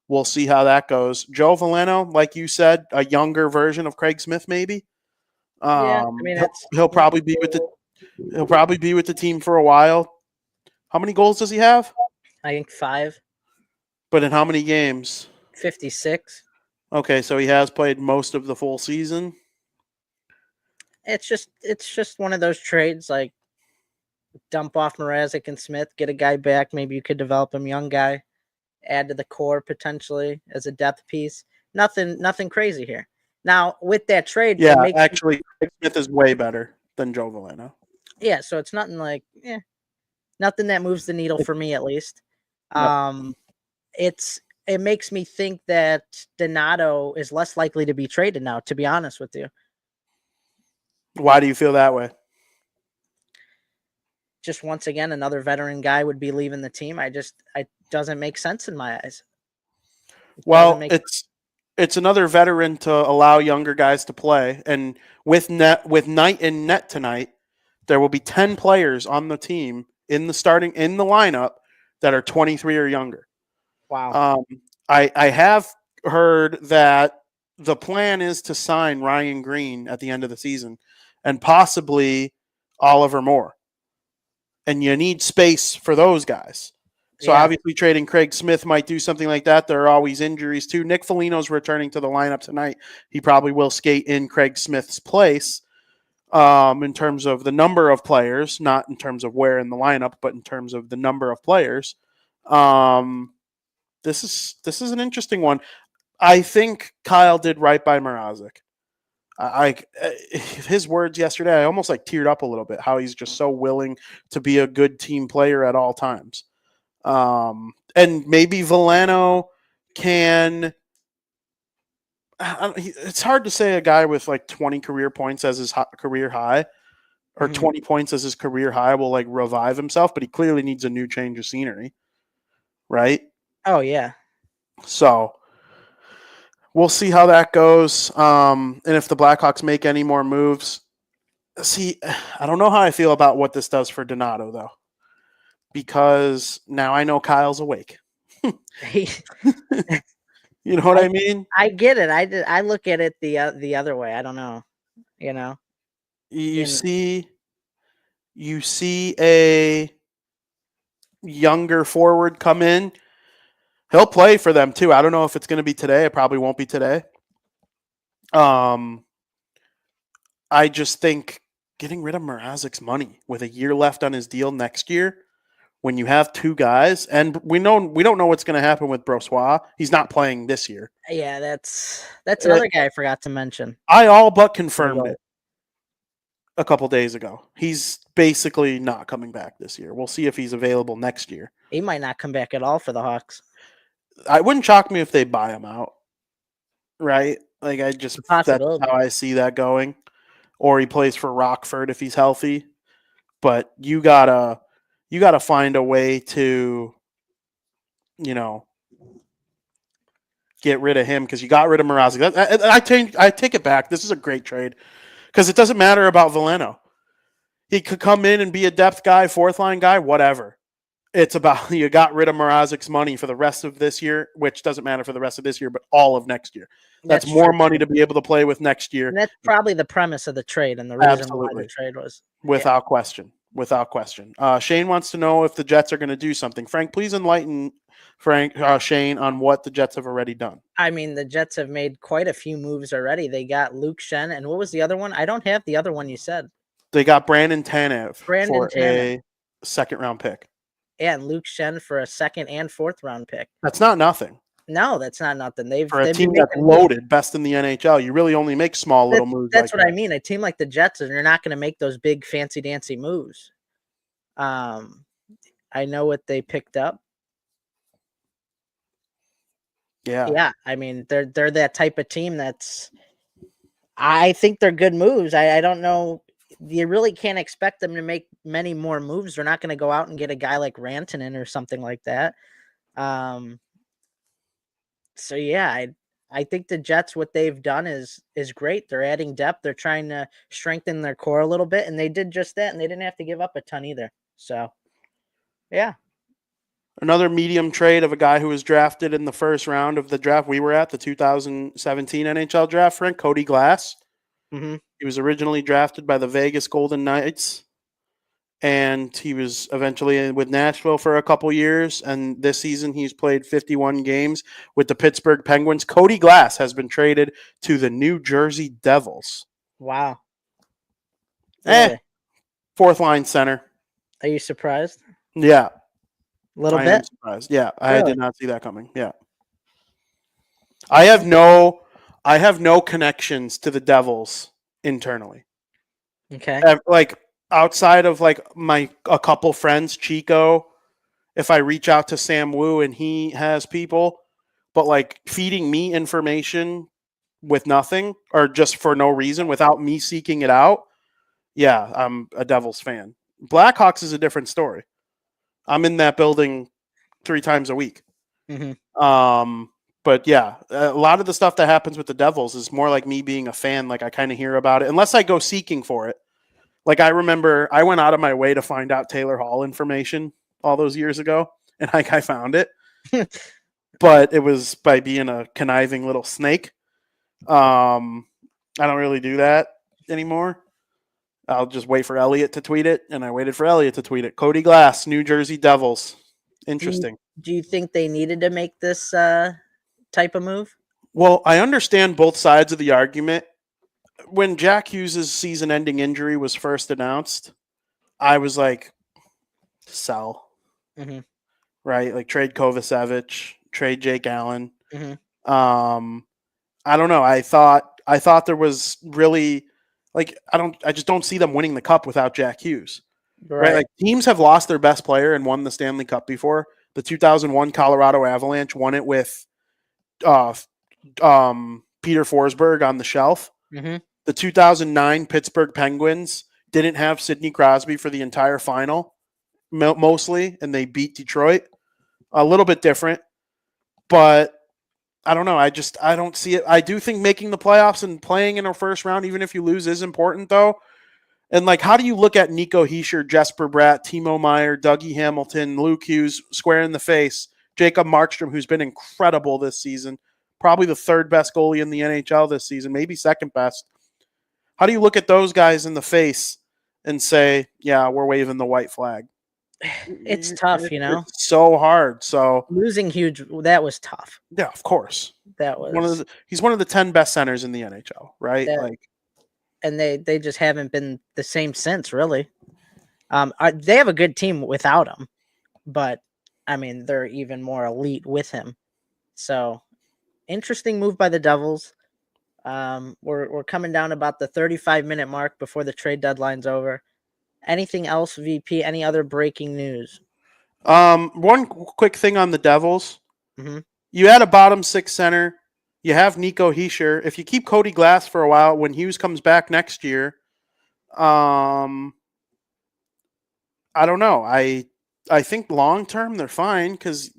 We'll see how that goes. Joe Veleno, like you said, a younger version of Craig Smith, maybe. He'll probably be with the team for a while. How many goals does he have? I think 5. But in how many games? 56. Okay, so he has played most of the full season. It's just one of those trades, like dump off Mrazek and Smith, get a guy back. Maybe you could develop a young guy, add to the core potentially as a depth piece. Nothing crazy here. Now with that trade, it Yeah, makes actually, Craig Smith is way better than Joe Veleno. so it's nothing like nothing that moves the needle for me at least. Yep. It makes me think that Donato is less likely to be traded now, to be honest with you. Why do you feel that way? Just once again, another veteran guy would be leaving the team. It doesn't make sense in my eyes. Well, it's another veteran to allow younger guys to play, and with Knight in net tonight, there will be 10 players on the team in the lineup that are 23 or younger. Wow. I have heard that the plan is to sign Ryan Green at the end of the season, and possibly Oliver Moore. And you need space for those guys. So obviously trading Craig Smith might do something like that. There are always injuries too. Nick Foligno's returning to the lineup tonight. He probably will skate in Craig Smith's place in terms of the number of players, not in terms of where in the lineup, but in terms of the number of players. This is an interesting one. I think Kyle did right by Mrazek. His words yesterday, I almost like teared up a little bit. How he's just so willing to be a good team player at all times. And maybe Veleno can. It's hard to say a guy with like 20 career points as his career high, or 20 points as his career high will like revive himself, but he clearly needs a new change of scenery, right? Oh yeah. So we'll see how that goes. And if the Blackhawks make any more moves. See, I don't know how I feel about what this does for Donato, though, because now I know Kyle's awake. You know what I mean? I get it. I look at it the other way. I don't know. You know, you see a younger forward come in. He'll play for them too. I don't know if it's going to be today. It probably won't be today. I just think getting rid of Mrazek's money with a year left on his deal next year, when you have two guys, and we don't know what's going to happen with Brossoit. He's not playing this year. Yeah, that's another guy I forgot to mention. I all but confirmed it a couple days ago. He's basically not coming back this year. We'll see if he's available next year. He might not come back at all for the Hawks. I wouldn't shock me if they buy him out. Right? Like that's how I see that going. Or he plays for Rockford if he's healthy. But you gotta find a way to, get rid of him because you got rid of Mrazek. I take it back. This is a great trade because it doesn't matter about Veleno. He could come in and be a depth guy, fourth line guy, whatever. It's about you got rid of Mrazek's money for the rest of this year, which doesn't matter for the rest of this year, but all of next year. That's more money to be able to play with next year. And that's probably the premise of the trade and the reason why the trade was. Without question. Without question. Shane wants to know if the Jets are going to do something. Frank, please enlighten Shane on what the Jets have already done. I mean, the Jets have made quite a few moves already. They got Luke Shen, and what was the other one? I don't have the other one you said. They got Brandon Tanev for a second-round pick. Yeah, and Luke Shen for a second and fourth-round pick. That's not nothing. No, that's not nothing. For a team that's loaded, best in the NHL, you really only make small little moves. That's what I mean. A team like the Jets, you're not going to make those big fancy dancy moves. I know what they picked up. Yeah. I mean, they're that type of team I think they're good moves. I don't know. You really can't expect them to make many more moves. They're not going to go out and get a guy like Rantanen or something like that. So yeah, I think the Jets, what they've done is great. They're adding depth. They're trying to strengthen their core a little bit, and they did just that, and they didn't have to give up a ton either. So, yeah. Another medium trade of a guy who was drafted in the first round of the draft we were at, the 2017 NHL draft, Frank, Cody Glass. Mm-hmm. He was originally drafted by the Vegas Golden Knights, and he was eventually with Nashville for a couple years, and this season he's played 51 games with the Pittsburgh Penguins. Cody Glass has been traded to the New Jersey Devils. Wow. Really? Fourth line center. Are you surprised? Yeah, A little I am bit? surprised. Yeah, I Really? did not see that coming. Yeah. I have no connections to the Devils internally. Okay. Like outside of like a couple friends, Chico, if I reach out to Sam Wu and he has people, but like feeding me information with nothing or just for no reason without me seeking it out, yeah, I'm a Devils fan. Blackhawks is a different story. I'm in that building 3 times a week. Hmm. Um, but yeah, a lot of the stuff that happens with the Devils is more like me being a fan. Like I kind of hear about it, unless I go seeking for it. Like I remember, I went out of my way to find out Taylor Hall information all those years ago, and like I found it, but it was by being a conniving little snake. I don't really do that anymore. I'll just wait for Elliot to tweet it, and I waited for Elliot to tweet it. Cody Glass, New Jersey Devils. Do you Interesting. do you think they needed to make this type of move? Well, I understand both sides of the argument. When Jack Hughes' season-ending injury was first announced, I was like, sell, Hmm. right? Like trade Kovacevic, trade Jake Allen. Hmm. Um, I don't know. I thought there was really like I just don't see them winning the cup without Jack Hughes. Right? Right. Like teams have lost their best player and won the Stanley Cup before. The 2001 Colorado Avalanche won it with uh, Peter Forsberg on the shelf. Hmm. The 2009 Pittsburgh Penguins didn't have Sidney Crosby for the entire final, mostly, and they beat Detroit. A little bit different, but I don't know. I don't see it. I do think making the playoffs and playing in a first round, even if you lose, is important though. And like, how do you look at Nico Hischier, Jesper Bratt, Timo Meyer, Dougie Hamilton, Luke Hughes square in the face, Jacob Markstrom, who's been incredible this season, probably the third best goalie in the NHL this season, maybe second best. How do you look at those guys in the face and say, "Yeah, we're waving the white flag"? It's tough, you know. It's so hard. So Losing huge, that was tough. yeah, of course, That was he's one of the 10 best centers in the NHL, right? that, Like, and they just haven't been the same since, really. They have a good team without him, but I mean, they're even more elite with him. So interesting move by the Devils. We're coming down about the 35-minute mark before the trade deadline's over. Anything else, VP? Any other breaking news? one quick thing on the Devils. Hmm. You had a bottom six center. You have Nico Hischier. If you keep Cody Glass for a while, when Hughes comes back next year, I don't know. I think long term they're fine because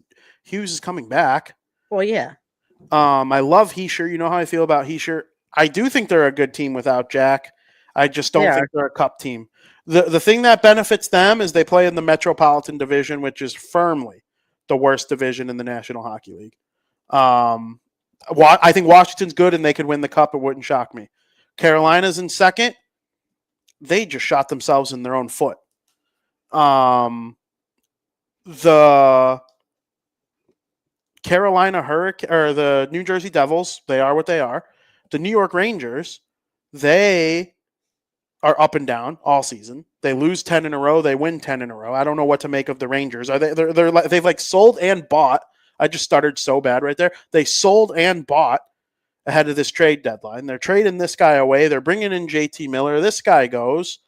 Hughes is coming back. Well, yeah, I love Hischier. You know how I feel about Hischier. I do think they're a good team without Jack. I just they don't are. think they're a cup team. The thing that benefits them is they play in the Metropolitan Division, which is firmly the worst division in the National Hockey League. I think Washington's good and they could win the cup. It wouldn't shock me. Carolina's in second. They just shot themselves in their own foot. The Carolina Hurricane or the New Jersey Devils, they are what they are. The New York Rangers, they are up and down all season. They lose 10 in a row, they win 10 in a row. I don't know what to make of the Rangers. Are they've like sold and bought. I just started so bad right there. They sold and bought ahead of this trade deadline. They're trading this guy away. They're bringing in JT Miller. This guy goes.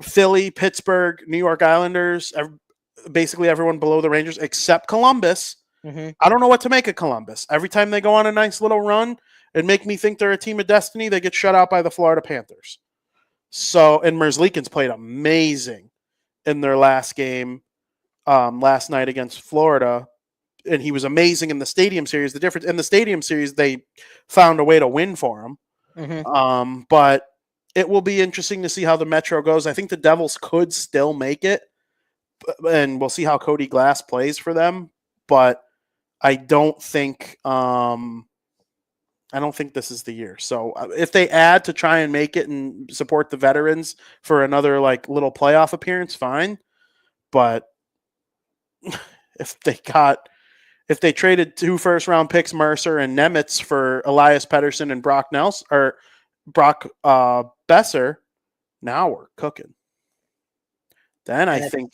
Philly, Pittsburgh, New York Islanders, basically everyone below the Rangers except Columbus. Hmm. I don't know what to make of Columbus. Every time they go on a nice little run and make me think they're a team of destiny, they get shut out by the Florida Panthers. So, and Merzlikins played amazing in their last game last night against Florida. And he was amazing in the Stadium Series. The difference in the Stadium Series, they found a way to win for him. But it will be interesting to see how the Metro goes. I think the Devils could still make it, and we'll see how Cody Glass plays for them. But I don't think this is the year. So if they add to try and make it and support the veterans for another like little playoff appearance, fine. But if they traded 2 first-round picks, Mercer and Nemitz, for Elias Pettersson and Brock Nelson, or Brock Besser, now we're cooking. Then I think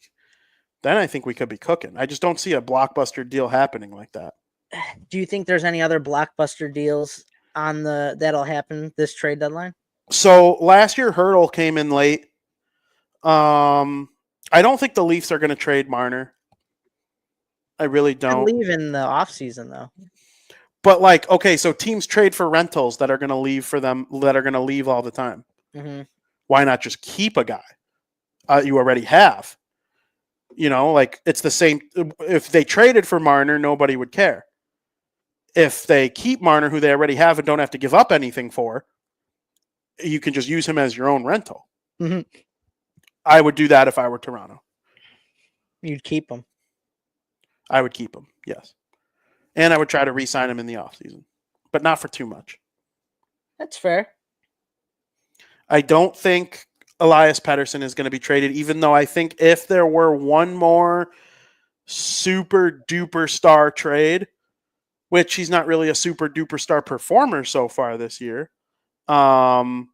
we could be cooking. I just don't see a blockbuster deal happening like that. Do you think there's any other blockbuster deals that'll happen this trade deadline? So last year, Hurdle came in late. I don't think the Leafs are going to trade Marner. I really don't. Leave in the offseason, though. But like, okay, so teams trade for rentals that are going to leave for them, that are going to leave all the time. Mm-hmm. Why not just keep a guy you already have? You know, like it's the same. If they traded for Marner, nobody would care. If they keep Marner, who they already have and don't have to give up anything for, you can just use him as your own rental. Mm-hmm. I would do that if I were Toronto. You'd keep him. I would keep him, yes. And I would try to re-sign him in the offseason, but not for too much. That's fair. I don't think Elias Pettersson is going to be traded, even though I think if there were one more super duper star trade, which he's not really a super duper star performer so far this year, I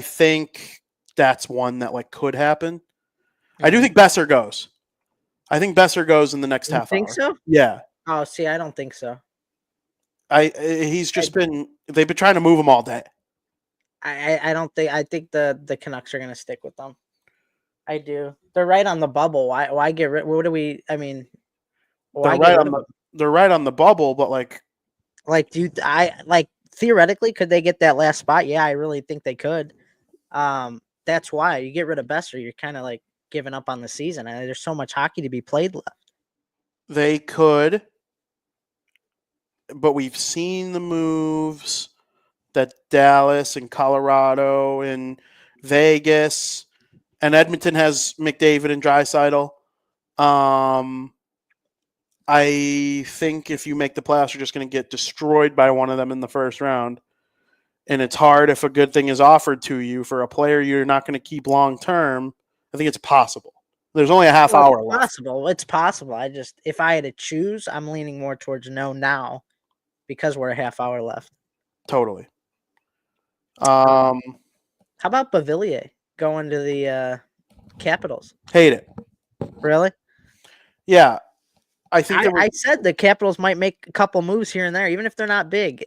think that's one that like could happen. Mm-hmm. I do think Besser goes. I think Besser goes in the next half hour. You think so? Yeah. Oh, see, I don't think so. They've been trying to move him all day. I don't think. I think the Canucks are going to stick with them. I do. They're right on the bubble. Why get rid? What do we? I mean, they're right on the bubble, but like theoretically, could they get that last spot? Yeah, I really think they could. That's why you get rid of Besser. You're kind of like giving up on the season. And there's so much hockey to be played left. They could, but we've seen the moves that Dallas and Colorado and Vegas and Edmonton has McDavid and Draisaitl. I think if you make the playoffs, you're just going to get destroyed by one of them in the first round. And it's hard if a good thing is offered to you for a player you're not going to keep long term. I think it's possible. There's only a half hour left. It's possible. If I had to choose, I'm leaning more towards no now because we're a half hour left. Totally. How about Beauvillier going to the Capitals? Hate it. Really? Yeah. I said the Capitals might make a couple moves here and there, even if they're not big.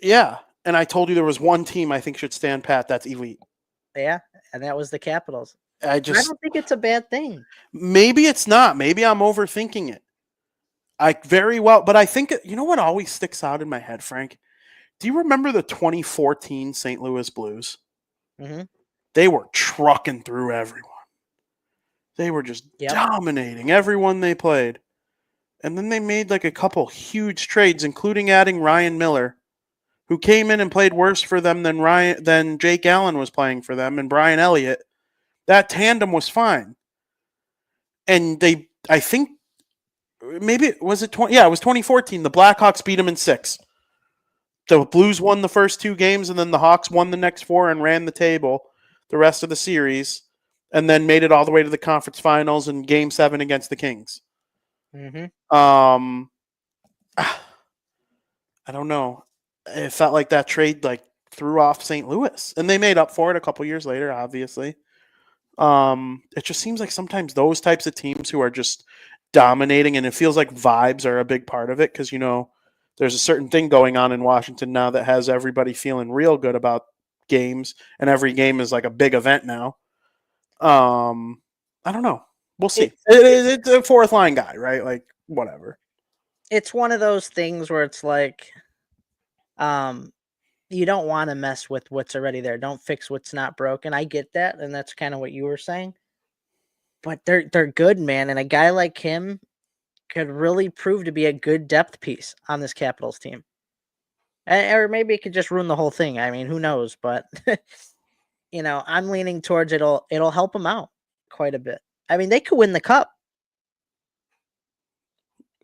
Yeah. And I told you there was one team I think should stand pat. That's elite. Yeah. And that was the Capitals. I don't think it's a bad thing. Maybe it's not. Maybe I'm overthinking it. But I think, you know what always sticks out in my head, Frank? Do you remember the 2014 St. Louis Blues? Mm-hmm. They were trucking through everyone. They were just dominating everyone they played. And then they made like a couple huge trades, including adding Ryan Miller, who came in and played worse for them than Jake Allen was playing for them, and Brian Elliott. That tandem was fine. And I think, maybe it was 2014. The Blackhawks beat them in 6. The Blues won the first 2 games, and then the Hawks won the next 4 and ran the table the rest of the series, and then made it all the way to the conference finals in Game 7 against the Kings. Mm-hmm. I don't know. It felt like that trade like threw off St. Louis, and they made up for it a couple years later, obviously. It just seems like sometimes those types of teams who are just dominating, and it feels like vibes are a big part of it because, you know, there's a certain thing going on in Washington now that has everybody feeling real good about games, and every game is like a big event now. I don't know. We'll see. It's a fourth line guy, right? Like, whatever. It's one of those things where it's like, you don't want to mess with what's already there. Don't fix what's not broken. I get that, and that's kind of what you were saying. But they're good, man, and a guy like him could really prove to be a good depth piece on this Capitals team. Or maybe it could just ruin the whole thing. I mean, who knows? But you know, I'm leaning towards it'll help them out quite a bit. I mean, they could win the cup.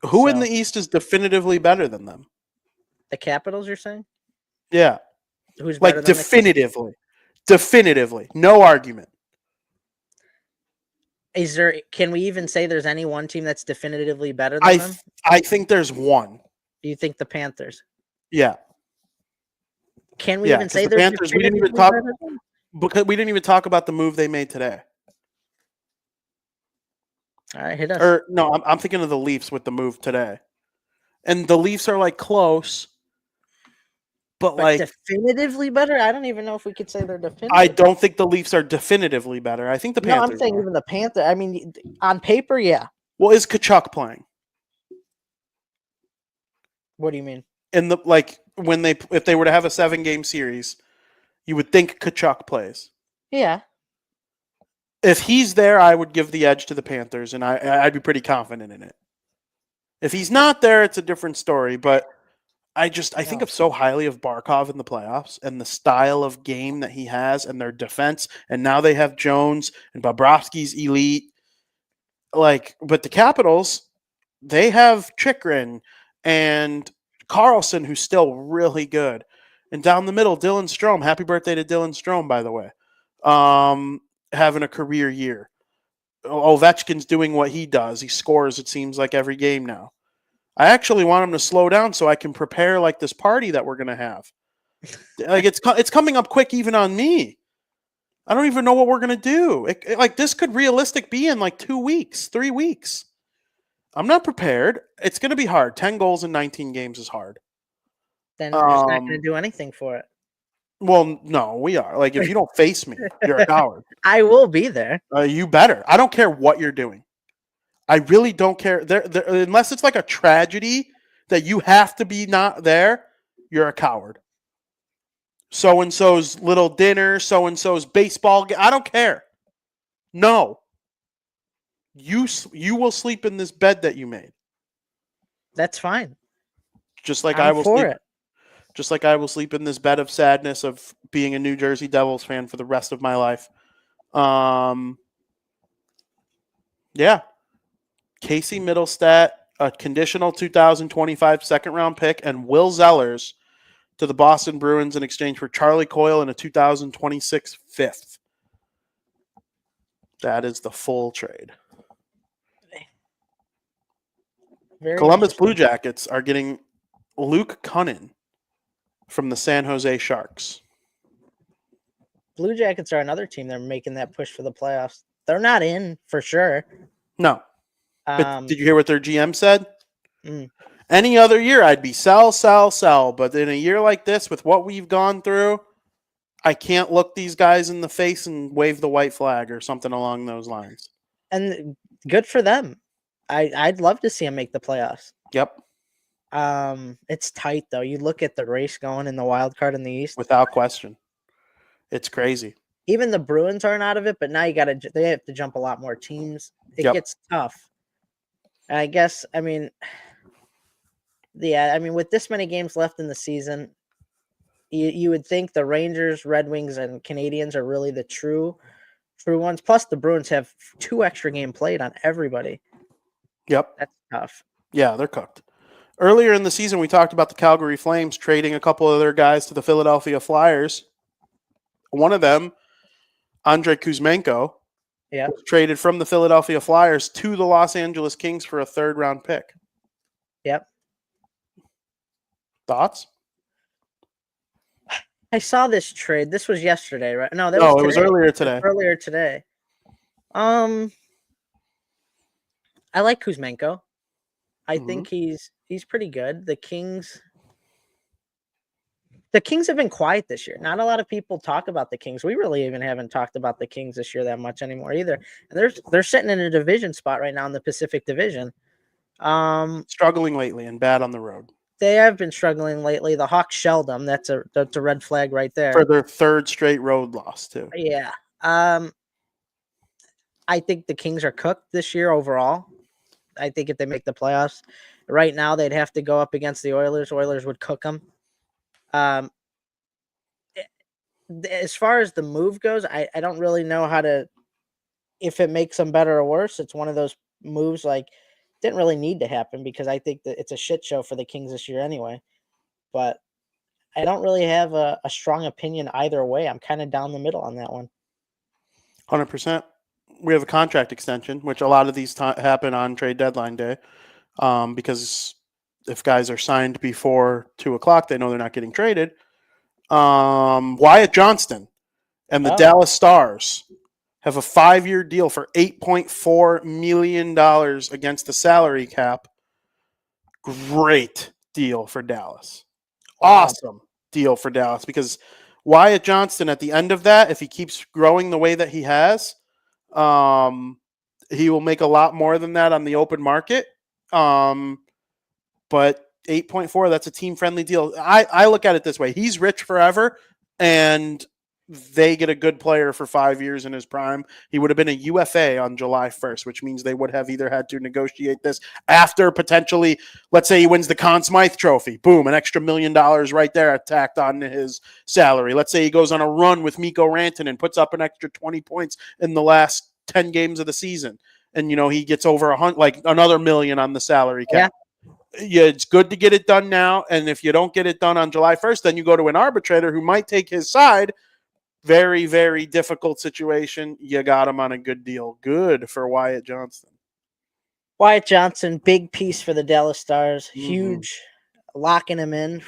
Who in the East is definitively better than them? The Capitals, you're saying? Yeah. Who's better like definitively? Definitively. No argument. Can we even say there's any one team that's definitively better than them? I think there's one. Do you think the Panthers? Yeah. Can we Yeah, even because say the they're Panthers, we didn't even definitively talk better than? because we didn't even talk about the move they made today. All right, hit us. Or no, I'm thinking of the Leafs with the move today, and the Leafs are like close, but But like definitively better? I don't even know if we could say they're I definitive. don't think the Leafs are definitively better. I think the No, I'm Panthers saying are. even the Panther. I mean, on paper, yeah. Well, is Kachuk playing What do you mean? in the like when they if they were to have a 7-game series, you would think Kachuk plays. Yeah. If he's there, I would give the edge to the Panthers, and I'd be pretty confident in it. If he's not there, it's a different story. But I think No. of so highly of Barkov in the playoffs and the style of game that he has and their defense. And now they have Jones and Bobrovsky's elite. Like, but the Capitals, they have Chikrin and Carlson, who's still really good. And down the middle, Dylan Strome. Happy birthday to Dylan Strome, by the way. Having a career year. Ovechkin's doing what he does. He scores, it seems like, every game now. I actually want him to slow down so I can prepare like this party that we're gonna have. Like it's coming up quick even on me. I don't even know what we're gonna do. Like this could realistic be in like 2 weeks, 3 weeks. I'm not prepared. It's gonna be hard. 10 goals in 19 games is hard. Then we're just not going to do anything for it. Well, no, we are. Like if you don't face me, you're a coward. I will be there. You better. I don't care what you're doing. I really don't care. Unless it's like a tragedy that you have to be not there, you're a coward. So and so's little dinner, so and so's baseball game. I don't care. No, you will sleep in this bed that you made. That's fine. Just like I'm I will for sleep. it. Just like I will sleep in this bed of sadness of being a New Jersey Devils fan for the rest of my life. Yeah. Casey Middlestat, a conditional 2025 second round pick, and Will Zellers to the Boston Bruins in exchange for Charlie Coyle and a 2026 fifth. That is the full trade. Very Columbus Blue interesting. Jackets are getting Luke Cunnin from the San Jose Sharks. Blue Jackets are another team that are making that push for the playoffs. They're not in for sure. No. But did you hear what their GM said? Any other year, I'd be sell, sell, sell. But in a year like this, with what we've gone through, I can't look these guys in the face and wave the white flag or something along those lines. And good for them. I'd love to see them make the playoffs. Yep. It's tight though. You look at the race going in the wild card in the East. Without question. It's crazy. Even the Bruins aren't out of it, but now they have to jump a lot more teams. It gets tough. And I guess, with this many games left in the season, you would think the Rangers, Red Wings, and Canadians are really the true ones. Plus, the Bruins have 2 extra game played on everybody. Yep. That's tough. Yeah, they're cooked. Earlier in the season, we talked about the Calgary Flames trading a couple of their guys to the Philadelphia Flyers. One of them, Andrei Kuzmenko, was traded from the Philadelphia Flyers to the Los Angeles Kings for a 3rd-round pick. Yep. Thoughts? I saw this trade. This was yesterday, right? No, it was earlier today. Earlier today. I like Kuzmenko. I think he's pretty good. The Kings have been quiet this year. Not a lot of people talk about the Kings. We really even haven't talked about the Kings this year that much anymore either. And they're sitting in a division spot right now in the Pacific Division. Struggling lately and bad on the road. They have been struggling lately. The Hawks shelled them. That's a red flag right there. For their 3rd straight road loss, too. Yeah. I think the Kings are cooked this year overall. I think if they make the playoffs, right now they'd have to go up against the Oilers. Oilers would cook them. As far as the move goes, I don't really know if it makes them better or worse. It's one of those moves didn't really need to happen because I think that it's a shit show for the Kings this year anyway. But I don't really have a strong opinion either way. I'm kind of down the middle on that one. 100%. We have a contract extension, which a lot of these happen on trade deadline day, because if guys are signed before 2:00, they know they're not getting traded. Wyatt Johnston and the Dallas Stars have a 5-year deal for $8.4 million against the salary cap. Great deal for Dallas. Wow. Awesome deal for Dallas because Wyatt Johnston at the end of that, if he keeps growing the way that he has, he will make a lot more than that on the open market. But 8.4, that's a team-friendly deal. I look at it this way. He's rich forever, and they get a good player for 5 years in his prime. He would have been a UFA on July 1st, which means they would have either had to negotiate this after potentially, let's say he wins the Conn Smythe Trophy. Boom, an extra $1 million right there tacked on his salary. Let's say he goes on a run with Mikko Rantanen, puts up an extra 20 points in the last 10 games of the season. And, he gets over another $1 million on the salary cap. Yeah, it's good to get it done now. And if you don't get it done on July 1st, then you go to an arbitrator who might take his side. Very, very difficult situation. You got him on a good deal. Good for Wyatt Johnston. Wyatt Johnson, big piece for the Dallas Stars. Huge. Locking him in.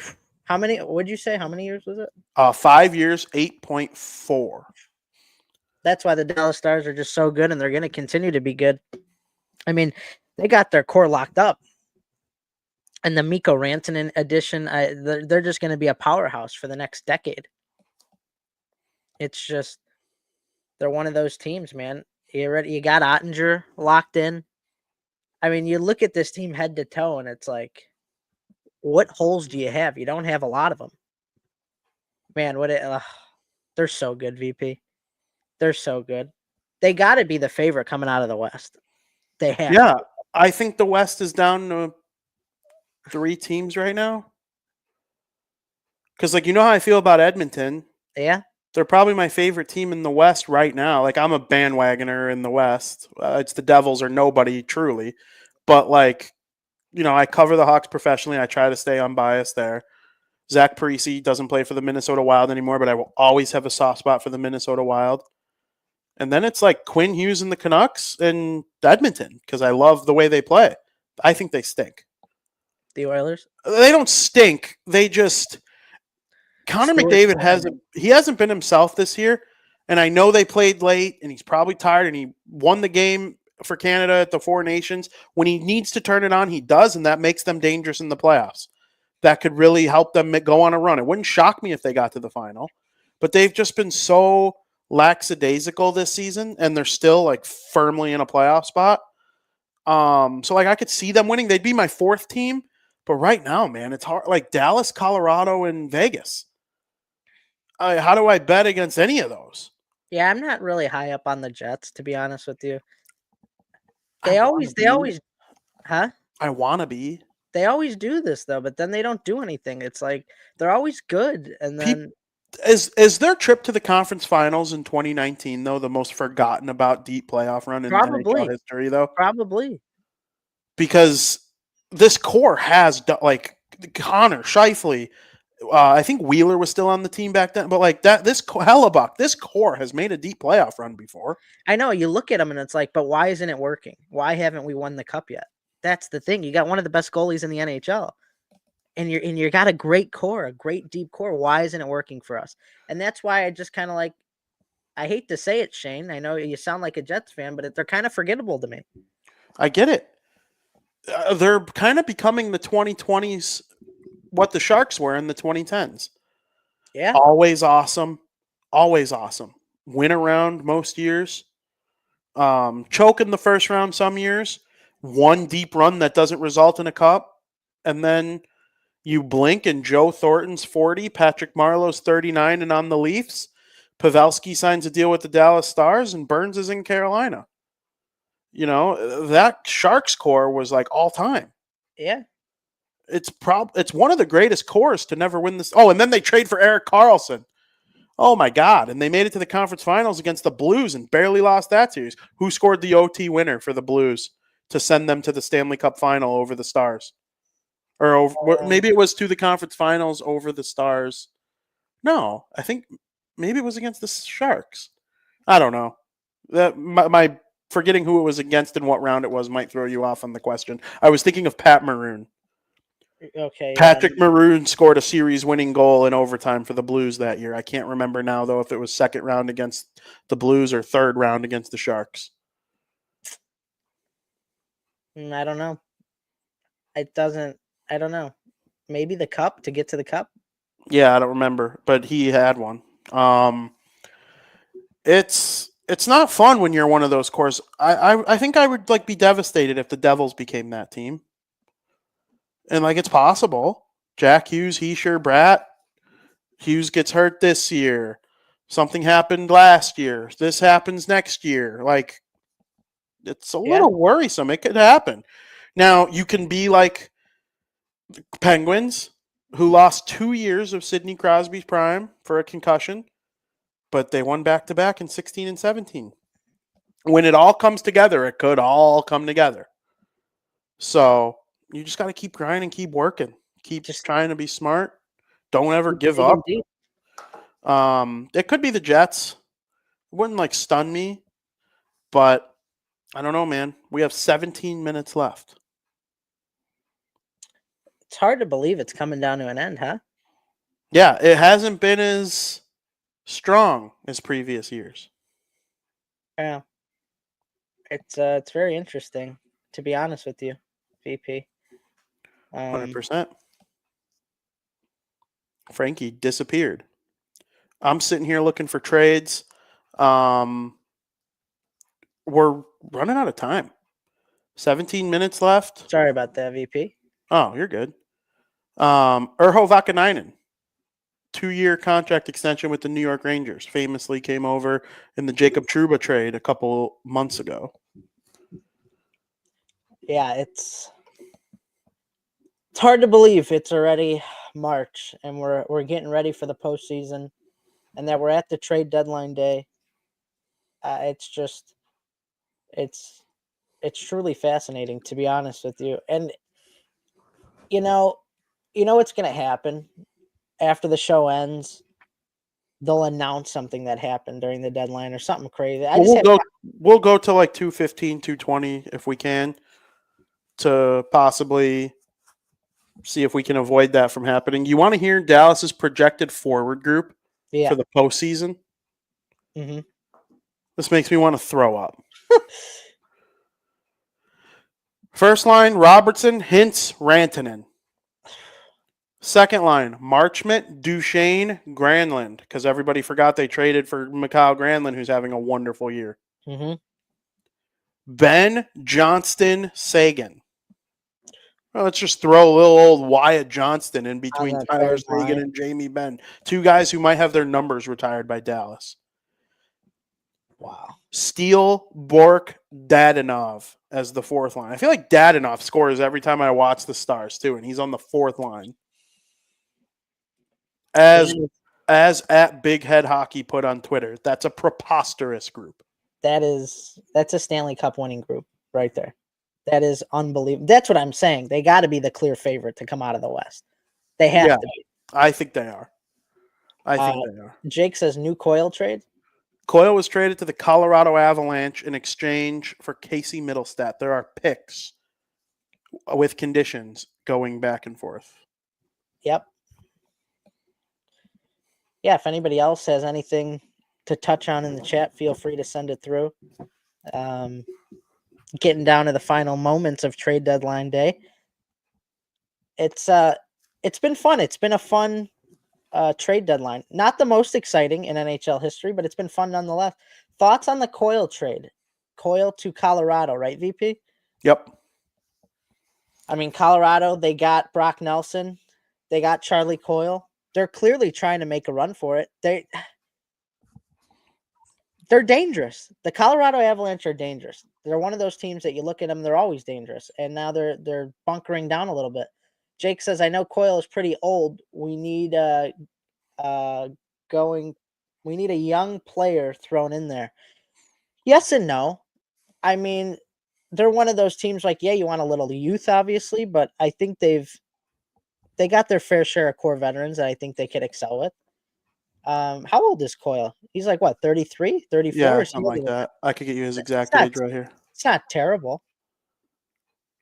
How many, what'd you say? How many years was it? 5 years, 8.4. That's why the Dallas Stars are just so good, and they're going to continue to be good. I mean, they got their core locked up. And the Mikko Rantanen addition, they're just going to be a powerhouse for the next decade. It's just, they're one of those teams, man. You got Ottinger locked in. I mean, you look at this team head to toe, and it's like, what holes do you have? You don't have a lot of them. Man, they're so good, VP. They're so good. They got to be the favorite coming out of the West. They have. Yeah, I think the West is down to 3 teams right now. Because, you know how I feel about Edmonton? Yeah. They're probably my favorite team in the West right now. I'm a bandwagoner in the West. It's the Devils or nobody, truly. But, I cover the Hawks professionally. I try to stay unbiased there. Zach Parise doesn't play for the Minnesota Wild anymore, but I will always have a soft spot for the Minnesota Wild. And then it's Quinn Hughes and the Canucks and Edmonton because I love the way they play. I think they stink. The Oilers? They don't stink. They just... Connor McDavid hasn't been himself this year, and I know they played late, and he's probably tired, and he won the game for Canada at the Four Nations. When he needs to turn it on, he does, and that makes them dangerous in the playoffs. That could really help them go on a run. It wouldn't shock me if they got to the final, but they've just been so lackadaisical this season, and they're still firmly in a playoff spot. So I could see them winning. They'd be my 4th team, but right now, man, it's hard. Dallas, Colorado, and Vegas. How do I bet against any of those? Yeah, I'm not really high up on the Jets, to be honest with you. They always, huh? I want to be. They always do this though, but then they don't do anything. It's they're always good, and then is their trip to the conference finals in 2019 though the most forgotten about deep playoff run in NHL history though? Probably, because this core has Connor Scheifele. I think Wheeler was still on the team back then, but this Hellebuck, this core has made a deep playoff run before. I know, you look at them and it's but why isn't it working? Why haven't we won the cup yet? That's the thing. You got one of the best goalies in the NHL, and you got a great core, a great deep core. Why isn't it working for us? And that's why I just kind of I hate to say it, Shane. I know you sound like a Jets fan, but they're kind of forgettable to me. I get it. They're kind of becoming the 2020s. What the Sharks were in the 2010s. Yeah. Always awesome. Always awesome. Win around most years. Choke in the first round some years. One deep run that doesn't result in a cup. And then you blink and Joe Thornton's 40, Patrick Marleau's 39 and on the Leafs. Pavelski signs a deal with the Dallas Stars and Burns is in Carolina. That Sharks core was all time. Yeah. It's one of the greatest cores to never win this. Oh, and then they trade for Erik Karlsson. Oh my God! And they made it to the conference finals against the Blues and barely lost that series. Who scored the OT winner for the Blues to send them to the Stanley Cup final over the Stars, or maybe it was to the conference finals over the Stars. No, I think maybe it was against the Sharks. I don't know. My forgetting who it was against and what round it was might throw you off on the question. I was thinking of Pat Maroon. Okay, yeah. Patrick Maroon scored a series-winning goal in overtime for the Blues that year. I can't remember now, though, if it was second round against the Blues or third round against the Sharks. I don't know. It doesn't. I don't know. Maybe the cup to get to the cup. Yeah, I don't remember, but he had one. It's not fun when you're one of those cores. I think I would like be devastated if the Devils became that team. And like it's possible. Jack Hughes, Heischer, Bratt. Hughes gets hurt this year. Something happened last year. This happens next year. Like it's a little worrisome. It could happen. Now you can be like Penguins, who lost 2 years of Sidney Crosby's prime for a concussion, but they won back to back in 16 and 17. When it all comes together, it could all come together. So you just got to keep grinding, keep working, keep just trying to be smart. Don't ever give up. It could be the Jets. It wouldn't like stun me, but I don't know, man. We have 17 minutes left. It's hard to believe it's coming down to an end, huh? Yeah, it hasn't been as strong as previous years. Yeah. It's very interesting, to be honest with you, VP. 100%. Frankie disappeared. I'm sitting here looking for trades. We're running out of time. 17 minutes left. Sorry about that, VP. Oh, you're good. Urho Vakanainen, 2-year contract extension with the New York Rangers. Famously came over in the Jacob Trouba trade a couple months ago. Yeah, it's hard to believe it's already March and we're getting ready for the postseason, and that we're at the trade deadline day. It's truly fascinating, to be honest with you. And you know what's going to happen after the show ends? They'll announce something that happened during the deadline or something crazy. We'll go to like 215, 220 if we can, to possibly see if we can avoid that from happening. You want to hear Dallas's projected forward group for the postseason? Mm-hmm. This makes me want to throw up. First line, Robertson, Hintz, Rantanen. Second line, Marchment, Duchesne, Granlund, because everybody forgot they traded for Mikhail Granlund, who's having a wonderful year. Mm-hmm. Ben, Johnston, Sagan. Well, let's just throw a little old Wyatt Johnston in between Tyler Sagan and Jamie Benn. 2 guys who might have their numbers retired by Dallas. Wow. Steele, Bork, Dadonov as the fourth line. I feel like Dadonov scores every time I watch the Stars, too, and he's on the fourth line. As at Big Head Hockey put on Twitter, that's a preposterous group. That's a Stanley Cup winning group right there. That is unbelievable. That's what I'm saying. They got to be the clear favorite to come out of the West. They have to be. I think they are. Jake says new Coyle trade. Coyle was traded to the Colorado Avalanche in exchange for Casey Middlestat. There are picks with conditions going back and forth. Yep. Yeah, if anybody else has anything to touch on in the chat, feel free to send it through. Getting down to the final moments of trade deadline day. It's been fun. It's been a fun trade deadline. Not the most exciting in NHL history, but it's been fun nonetheless. Thoughts on the Coyle trade? Coyle to Colorado, right, VP? Yep. I mean, Colorado, they got Brock Nelson. They got Charlie Coyle. They're clearly trying to make a run for it. They're dangerous. The Colorado Avalanche are dangerous. They're one of those teams that you look at them, they're always dangerous. And now they're bunkering down a little bit. Jake says, I know Coyle is pretty old. We need a young player thrown in there. Yes and no. I mean, they're one of those teams like, yeah, you want a little youth, obviously, but I think they got their fair share of core veterans that I think they could excel with. How old is Coyle? He's like, what, 33, 34? Yeah, something like that. I could get you his exact age right here. It's not terrible.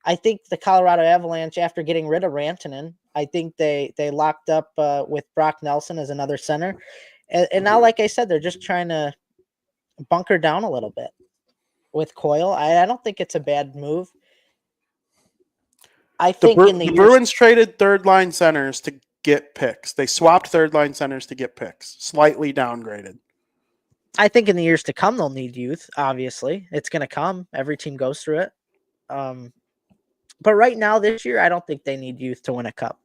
I think the Colorado Avalanche, after getting rid of Rantanen, I think they locked up with Brock Nelson as another center. And now, like I said, they're just trying to bunker down a little bit with Coyle. I don't think it's a bad move. I think The Bruins traded third line centers to get picks. They swapped third line centers to get picks, slightly downgraded. I think in the years to come, they'll need youth. Obviously, it's going to come. Every team goes through it. But right now, this year, I don't think they need youth to win a cup.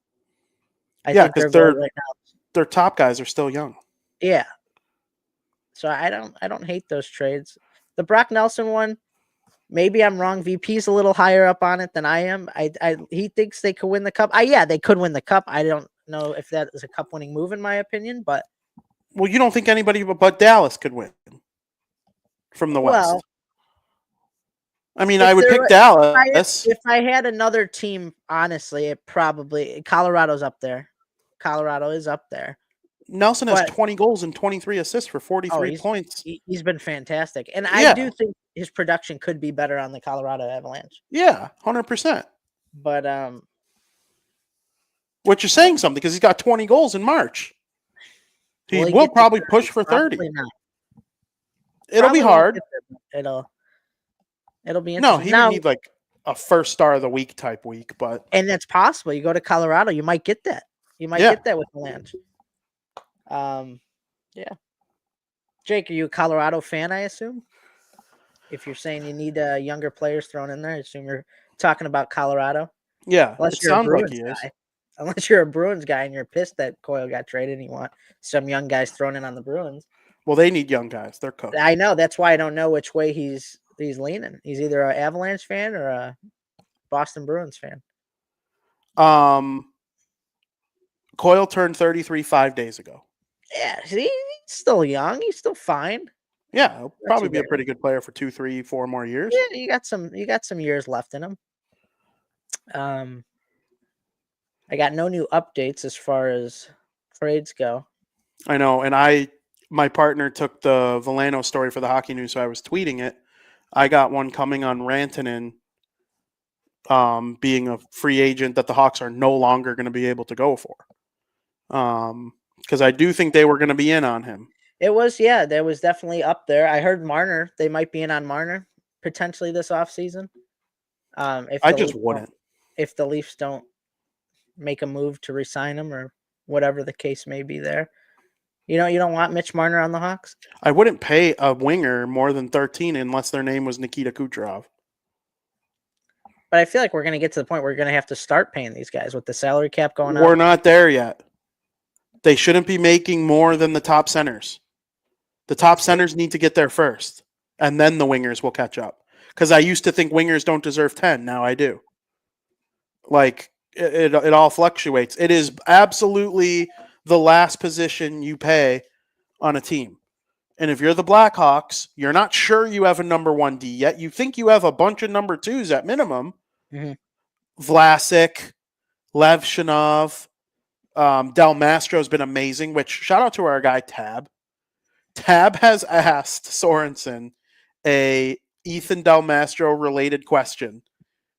I think their goal right now, their top guys are still young. Yeah. So I don't hate those trades. The Brock Nelson one, maybe I'm wrong. VP's a little higher up on it than I am. He thinks they could win the cup. Yeah, they could win the cup. I don't know if that is a cup winning move in my opinion, but well, you don't think anybody but Dallas could win from the West? Well, I mean, I would pick Dallas. If I had another team, honestly, it probably Colorado's up there. Colorado is up there. Nelson has 20 goals and 23 assists for 43 points. He's been fantastic. And I do think his production could be better on the Colorado Avalanche. Yeah, 100%. But which is saying something because he's got 20 goals in March. He will probably push for 30. Not. It'll be hard. It'll be interesting. No, he would need like a first star of the week type week, and that's possible. You go to Colorado, you might get that. You might get that with Avalanche. Yeah. Jake, are you a Colorado fan, I assume? If you're saying you need younger players thrown in there, I assume you're talking about Colorado. Yeah, it sounds like he is. Unless you're a Bruins guy and you're pissed that Coyle got traded and you want some young guys thrown in on the Bruins. Well, they need young guys. They're cooked. I know. That's why I don't know which way he's leaning. He's either an Avalanche fan or a Boston Bruins fan. Coyle turned 33 5 days ago. Yeah, see, he's still young. He's still fine. Yeah, he'll probably be a pretty good player for 2, 3, 4 more years. Yeah, you got some years left in him. I got no new updates as far as trades go. I know, and my partner took the Villano story for the Hockey News, so I was tweeting it. I got one coming on Rantanen being a free agent that the Hawks are no longer going to be able to go for. Because I do think they were going to be in on him. It was, there was definitely up there. I heard Marner. They might be in on Marner potentially this offseason. I just wouldn't. If the Leafs don't make a move to re-sign him or whatever the case may be there. You don't want Mitch Marner on the Hawks? I wouldn't pay a winger more than 13 unless their name was Nikita Kucherov. But I feel like we're going to get to the point where we're going to have to start paying these guys with the salary cap going up. We're not there yet. They shouldn't be making more than the top centers. The top centers need to get there first, and then the wingers will catch up. Because I used to think wingers don't deserve 10. Now I do. Like, it all fluctuates. It is absolutely the last position you pay on a team. And if you're the Blackhawks, you're not sure you have a number 1D yet. You think you have a bunch of number 2s at minimum. Mm-hmm. Vlasic, Lev Shinov, Del Mastro's been amazing, which shout out to our guy Tab. Tab has asked Sorensen a Ethan Del Mastro related question.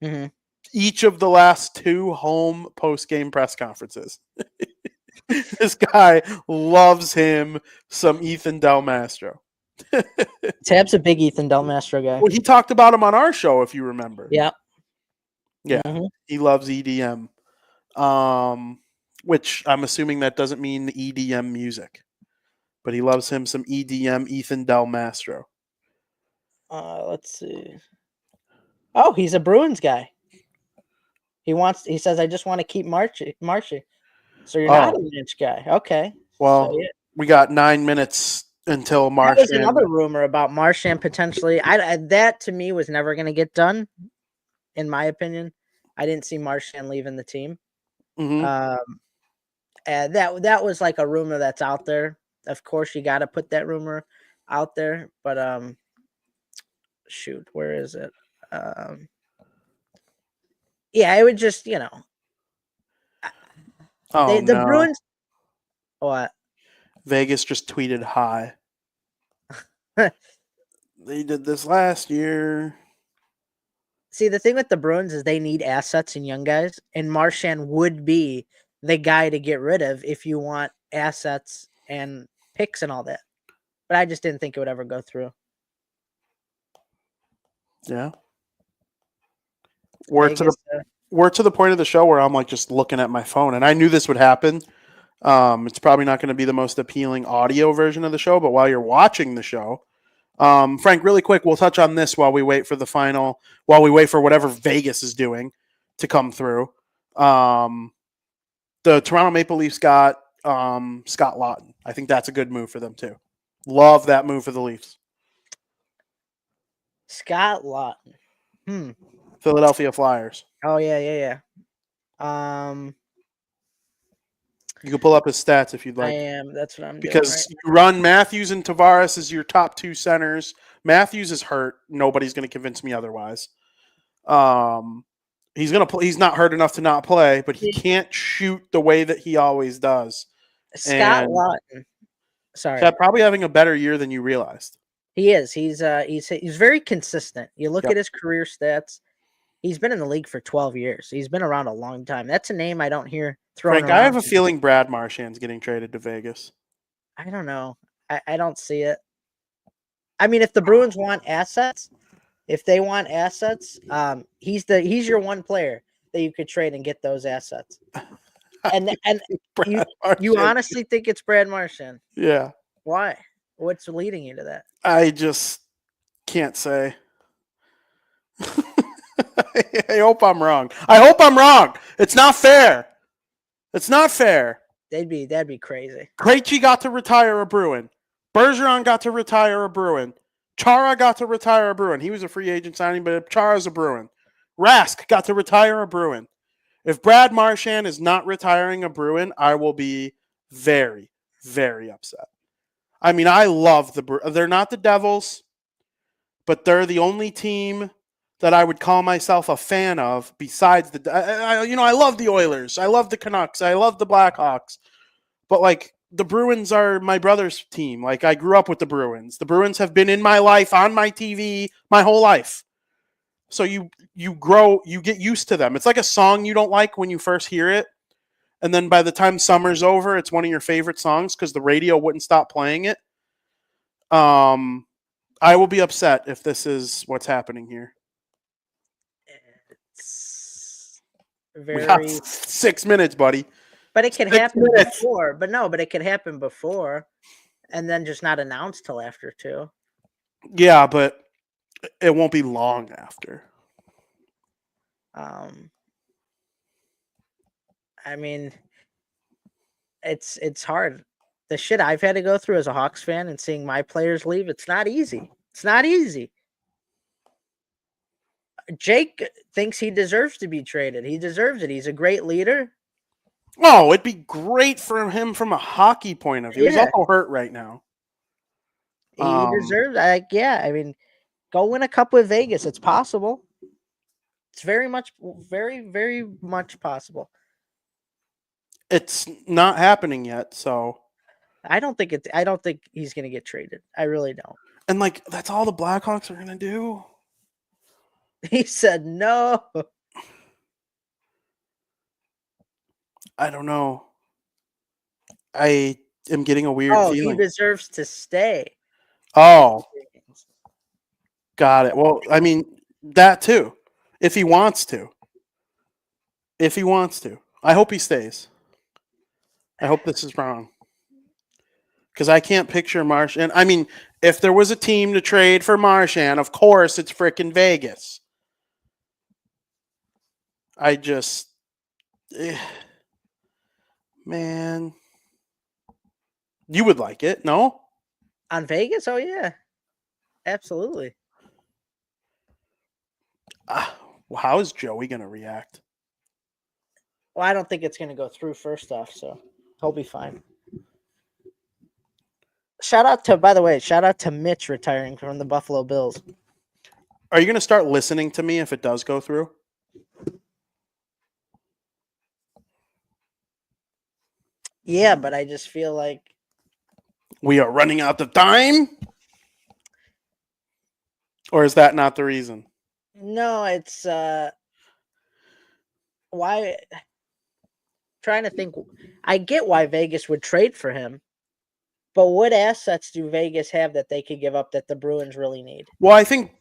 Mm-hmm. Each of the last 2 home post-game press conferences. This guy loves him some Ethan Del Mastro. Tab's a big Ethan Del Mastro guy. Well, he talked about him on our show, if you remember. Yeah. Yeah, He loves EDM. Which I'm assuming that doesn't mean EDM music. But he loves him some EDM Ethan Del Mastro. Let's see. Oh, he's a Bruins guy. He says, I just want to keep Marshy. So you're not a Lynch guy. Okay. Well, we got 9 minutes until Marchand. There's another rumor about Marchand potentially. That to me was never going to get done, in my opinion. I didn't see Marchand leaving the team. Mm-hmm. And that was like a rumor that's out there. Of course, you got to put that rumor out there. But shoot, where is it? Yeah, I would just, the Bruins. What? Vegas just tweeted hi. They did this last year. See, the thing with the Bruins is they need assets and young guys, and Marchand would be the guy to get rid of if you want assets and picks and all that. But I just didn't think it would ever go through. Yeah. We're to the point of the show where I'm like just looking at my phone, and I knew this would happen. It's probably not going to be the most appealing audio version of the show, but while you're watching the show, Frank, really quick, we'll touch on this while we wait for while we wait for whatever Vegas is doing to come through. The Toronto Maple Leafs got Scott Laughton. I think that's a good move for them too. Love that move for the Leafs. Scott Laughton. Philadelphia Flyers. Oh yeah. You can pull up his stats if you'd like. I am. That's what I'm doing. Because you run Matthews and Tavares as your top two centers. Matthews is hurt. Nobody's going to convince me otherwise. He's going to play. He's not hurt enough to not play, but he can't shoot the way that he always does. Scott Laughton. Sorry, He's probably having a better year than you realized. He is. He's very consistent. You look at his career stats. He's been in the league for 12 years. He's been around a long time. That's a name I don't hear thrown around. I have a feeling Brad Marchand's getting traded to Vegas. I don't know. I don't see it. I mean, if the Bruins want assets, he's your one player that you could trade and get those assets. And you honestly think it's Brad Marchand? Yeah. Why? What's leading you to that? I just can't say. I hope I'm wrong. It's not fair. That'd be crazy. Krejci got to retire a Bruin. Bergeron got to retire a Bruin. Chara got to retire a Bruin. He was a free agent signing, but Chara's a Bruin. Rask got to retire a Bruin. If Brad Marchand is not retiring a Bruin, I will be very, very upset. I mean, I love they're not the Devils, but they're the only team that I would call myself a fan of besides I love the Oilers. I love the Canucks. I love the Blackhawks. But like the Bruins are my brother's team. Like I grew up with the Bruins. The Bruins have been in my life, on my TV, my whole life. So you grow, you get used to them. It's like a song you don't like when you first hear it. And then by the time summer's over, it's one of your favorite songs because the radio wouldn't stop playing it. I will be upset if this is what's happening here. It's we got 6 minutes, buddy. But it can happen before. But it could happen before and then just not announced till after too. Yeah, but it won't be long after. I mean, it's hard. The shit I've had to go through as a Hawks fan and seeing my players leave, it's not easy. Jake thinks he deserves to be traded. He deserves it. He's a great leader. Oh, it'd be great for him from a hockey point of view. He's also hurt right now. He deserves I mean, go win a cup with Vegas. It's possible. It's very, very much possible. It's not happening yet, so I don't think he's gonna get traded. I really don't. And like that's all the Blackhawks are gonna do. He said no. I don't know. I am getting a weird feeling. He deserves to stay. Oh. Got it. Well, I mean, that too. If he wants to. I hope he stays. I hope this is wrong. Because I can't picture Marchand. I mean, if there was a team to trade for Marchand, of course it's frickin' Vegas. I just... man. You would like it, no? On Vegas? Oh, yeah. Absolutely. How is Joey going to react? Well, I don't think it's going to go through first off, so he'll be fine. Shout out to Mitch retiring from the Buffalo Bills. Are you going to start listening to me if it does go through? Yeah, but I just feel like we are running out of time? Or is that not the reason? No, it's why trying to think. I get why Vegas would trade for him, but what assets do Vegas have that they could give up that the Bruins really need? Well, I think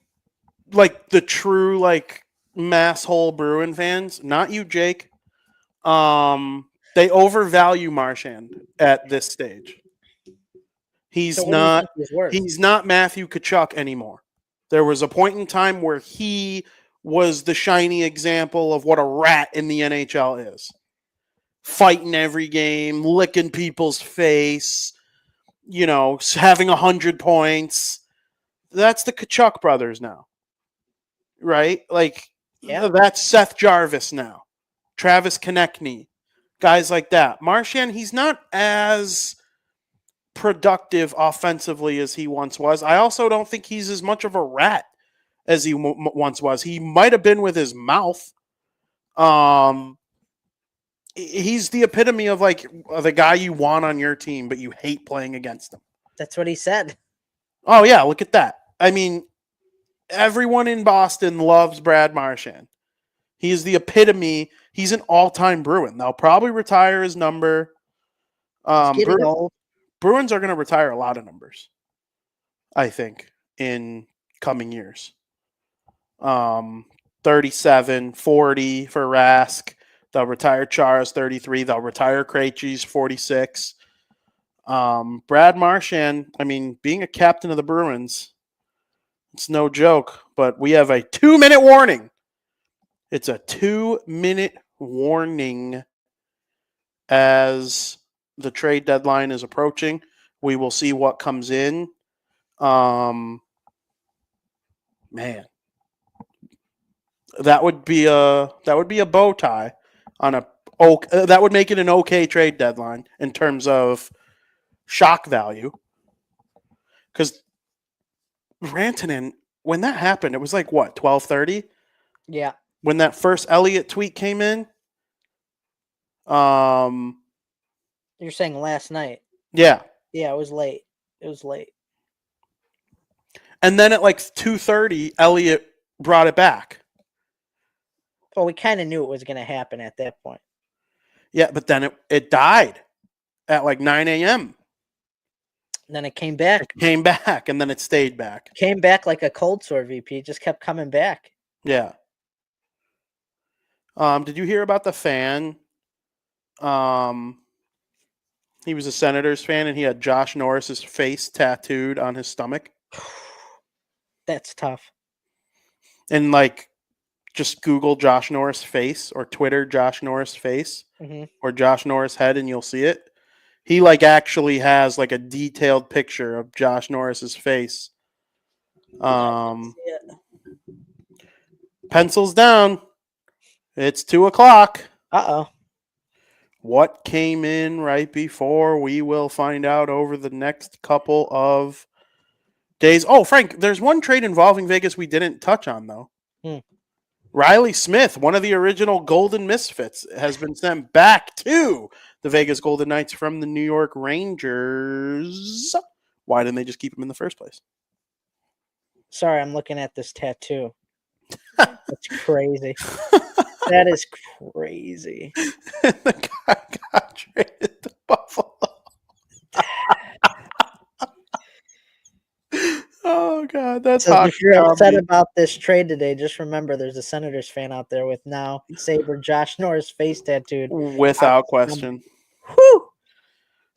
like the true like masshole Bruin fans, not you, Jake. They overvalue Marchand at this stage. So He's what do you not think he's worth? he's not Matthew Tkachuk anymore. There was a point in time where he was the shiny example of what a rat in the NHL is. Fighting every game, licking people's face, having 100 points. That's the Tkachuk brothers now. Right? Like Yeah, that's Seth Jarvis now. Travis Konechny. Guys like that. Marchand, he's not as productive offensively as he once was. I also don't think he's as much of a rat as he once was. He might have been with his mouth. He's the epitome of like the guy you want on your team, but you hate playing against him. that's what he said. Oh yeah, look at that. I mean, everyone in Boston loves Brad Marchand. He is the epitome. He's an all-time Bruin. They'll probably retire his number. He's getting old. Bruins are going to retire a lot of numbers, I think, in coming years. 37, 40 for Rask. They'll retire Chara's 33. They'll retire Krejci's 46. Brad Marchand, I mean, being a captain of the Bruins, it's no joke, but we have a 2-minute warning. It's a 2-minute warning as the trade deadline is approaching. We will see what comes in. Man, that would be a bow tie on a that would make it an okay trade deadline in terms of shock value. Because Rantanen, when that happened, it was like what 12:30. Yeah. When that first Elliott tweet came in. You're saying last night. Yeah. Yeah, it was late. It was late. And then at like 2:30, Elliott brought it back. Well, we kind of knew it was going to happen at that point. Yeah, but then it died at like 9 a.m. Then it came back. It came back, and then it stayed back. Came back like a cold sore, VP. It just kept coming back. Yeah. Did you hear about the fan? He was a Senators fan, and he had Josh Norris's face tattooed on his stomach. That's tough. And like, just Google Josh Norris face or Twitter Josh Norris face or Josh Norris head, and you'll see it. He like actually has like a detailed picture of Josh Norris's face. Pencils down. It's 2:00. Uh-oh. What came in right before? We will find out over the next couple of days. Oh, Frank, there's one trade involving Vegas we didn't touch on, though. Riley Smith, one of the original Golden Misfits, has been sent back to the Vegas Golden Knights from the New York Rangers. Why didn't they just keep him in the first place? Sorry, I'm looking at this tattoo. That's crazy. That is crazy. The guy got traded to Buffalo. Oh, God, that's so if you're upset about this trade today, just remember there's a Senators fan out there with now Saber Josh Norris face tattooed. Without question. Whew.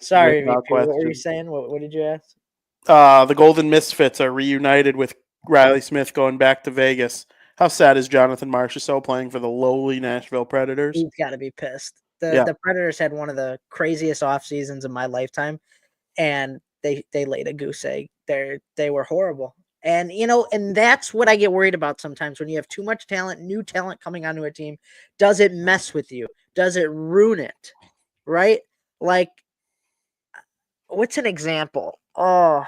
Sorry, Without VP. What were question. you saying? What did you ask? The Golden Misfits are reunited with Riley Smith going back to Vegas. How sad is Jonathan Marchessault playing for the lowly Nashville Predators? He's got to be pissed. The Predators had one of the craziest off seasons of my lifetime, and they laid a goose egg. They were horrible. And, and that's what I get worried about sometimes when you have too much talent, new talent coming onto a team. Does it mess with you? Does it ruin it? Right? Like, what's an example? Oh,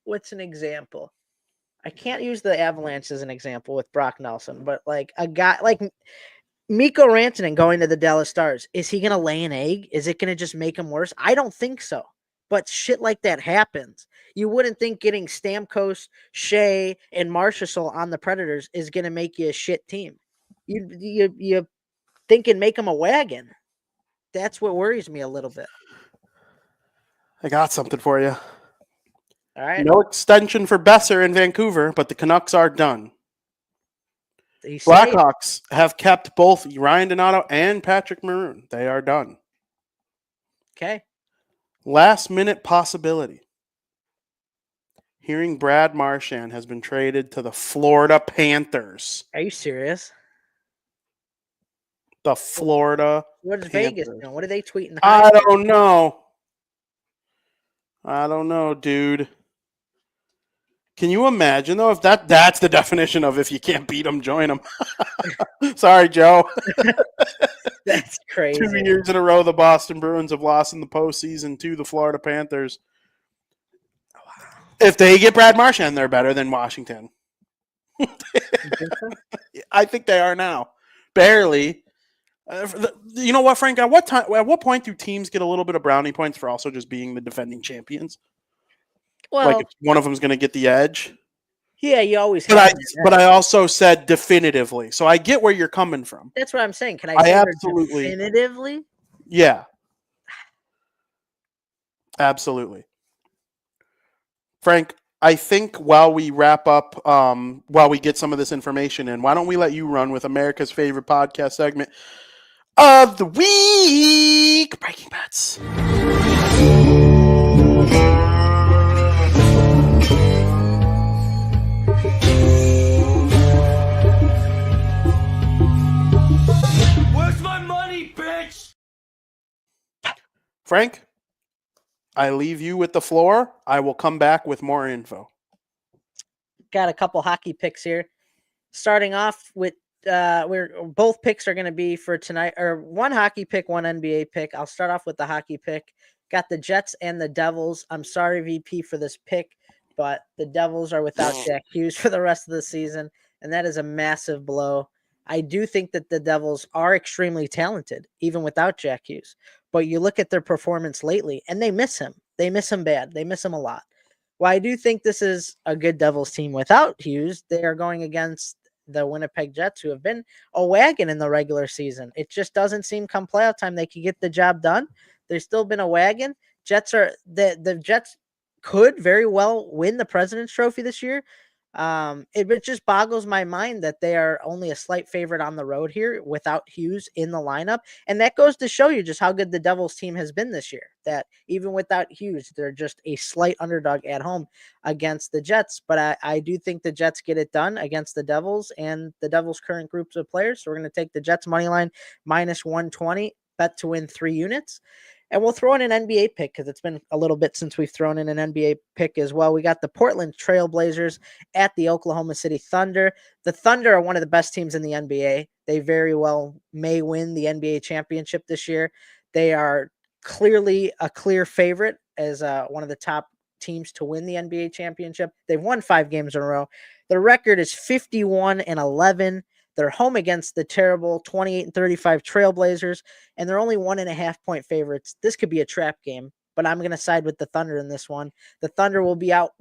what's an example? I can't use the Avalanche as an example with Brock Nelson, but like a guy like Mikko Rantanen going to the Dallas Stars, is he going to lay an egg? Is it going to just make him worse? I don't think so. but shit like that happens. You wouldn't think getting Stamkos, Shea, and Marchessault on the Predators is going to make you a shit team. You think and make them a wagon. That's what worries me a little bit. I got something for you. All right. No extension for Besser in Vancouver, but the Canucks are done. Blackhawks have kept both Ryan Donato and Patrick Maroon. They are done. Okay. Last minute possibility. Hearing Brad Marchand has been traded to the Florida Panthers. Are you serious? The Florida What is Panthers. Vegas doing? What are they tweeting? I don't know. I don't know, dude. Can you imagine, though, if that's the definition of if you can't beat them, join them? Sorry, Joe. That's crazy. 2 years in a row, the Boston Bruins have lost in the postseason to the Florida Panthers. If they get Brad Marchand, they're better than Washington. I think they are now. Barely. You know what, Frank? At what point do teams get a little bit of brownie points for also just being the defending champions? Well, like if one of them's going to get the edge. Yeah, you always. But I also said definitively, so I get where you're coming from. That's what I'm saying. Can I say absolutely definitively? Yeah, absolutely. Frank, I think while we wrap up, while we get some of this information in, why don't we let you run with America's favorite podcast segment of the week, Breaking Bets. Where's my money, bitch? Frank, I leave you with the floor. I will come back with more info. Got a couple hockey picks here. Starting off with both picks are going to be for tonight, or one hockey pick, one NBA pick. I'll start off with the hockey pick. Got the Jets and the Devils. I'm sorry, VP, for this pick, but the Devils are without Jack Hughes for the rest of the season, and that is a massive blow. I do think that the Devils are extremely talented, even without Jack Hughes. But you look at their performance lately, and they miss him. They miss him bad. They miss him a lot. While I do think this is a good Devils team without Hughes, they are going against the Winnipeg Jets, who have been a wagon in the regular season. It just doesn't seem come playoff time they could get the job done. They've still been a wagon. The Jets could very well win the President's Trophy this year. It just boggles my mind that they are only a slight favorite on the road here without Hughes in the lineup. And that goes to show you just how good the Devils team has been this year, that even without Hughes, they're just a slight underdog at home against the Jets. But I do think the Jets get it done against the Devils and the Devils' current groups of players. So we're going to take the Jets money line minus 120, bet to win 3 units. And we'll throw in an NBA pick because it's been a little bit since we've thrown in an NBA pick as well. We got the Portland Trail Blazers at the Oklahoma City Thunder. The Thunder are one of the best teams in the NBA. They very well may win the NBA championship this year. They are clearly a clear favorite as one of the top teams to win the NBA championship. They've won 5 games in a row. Their record is 51-11. They're home against the terrible 28-35 Trailblazers, and they're only 1.5 point favorites. This could be a trap game, but I'm going to side with the Thunder in this one. The Thunder will be out.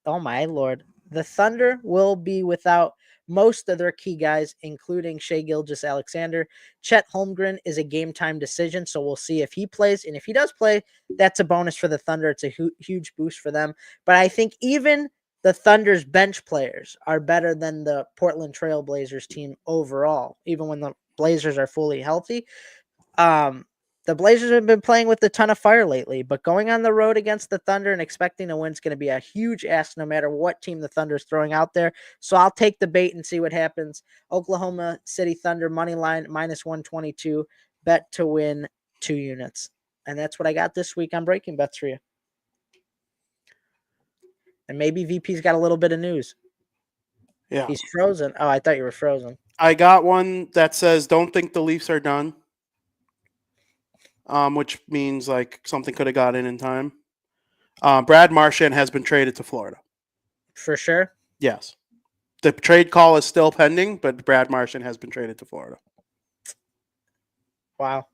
Oh my Lord. The Thunder will be without most of their key guys, including Shai Gilgeous-Alexander. Chet Holmgren is a game time decision, so we'll see if he plays. And if he does play, that's a bonus for the Thunder. It's a huge boost for them. But I think even the Thunder's bench players are better than the Portland Trail Blazers team overall, even when the Blazers are fully healthy. The Blazers have been playing with a ton of fire lately, but going on the road against the Thunder and expecting to win is going to be a huge ask no matter what team the Thunder is throwing out there. So I'll take the bait and see what happens. Oklahoma City Thunder money line minus 122, bet to win 2 units. And that's what I got this week on Breaking Bets for you. And maybe VP's got a little bit of news. Yeah. He's frozen. Oh, I thought you were frozen. I got one that says, don't think the Leafs are done. Which means like something could have got in time. Brad Marchand has been traded to Florida. For sure? Yes. The trade call is still pending, but Brad Marchand has been traded to Florida. Wow.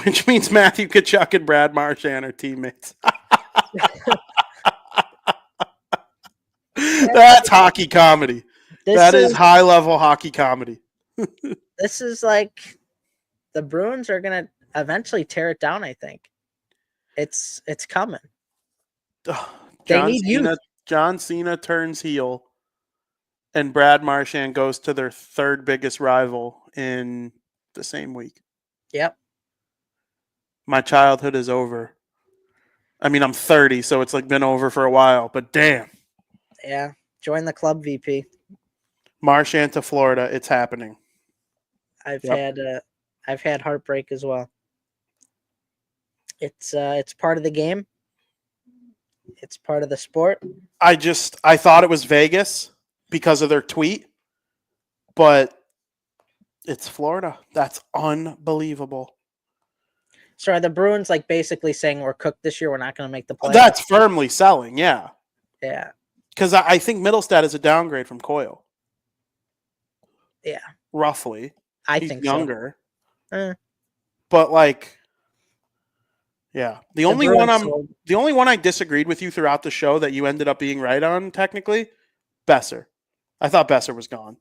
which means Matthew Tkachuk and Brad Marchand are teammates. That's hockey comedy. That is high-level hockey comedy. This is like the Bruins are going to eventually tear it down, I think. It's coming. They need youth. John Cena turns heel, and Brad Marchand goes to their third biggest rival in the same week. Yep. My childhood is over. I mean, I'm 30, so it's like been over for a while, but damn. Yeah. Join the club, VP. Marchand to Florida, it's happening. I've had heartbreak as well. It's part of the game. It's part of the sport. I thought it was Vegas because of their tweet, but it's Florida. That's unbelievable. So are the Bruins like basically saying we're cooked this year? We're not going to make the playoffs? That's firmly selling, yeah. Yeah. Because I think Middlestat is a downgrade from Coyle. Yeah. Roughly. He's think younger. So. But like, yeah. The only one I disagreed with you throughout the show that you ended up being right on, technically, Besser. I thought Besser was gone.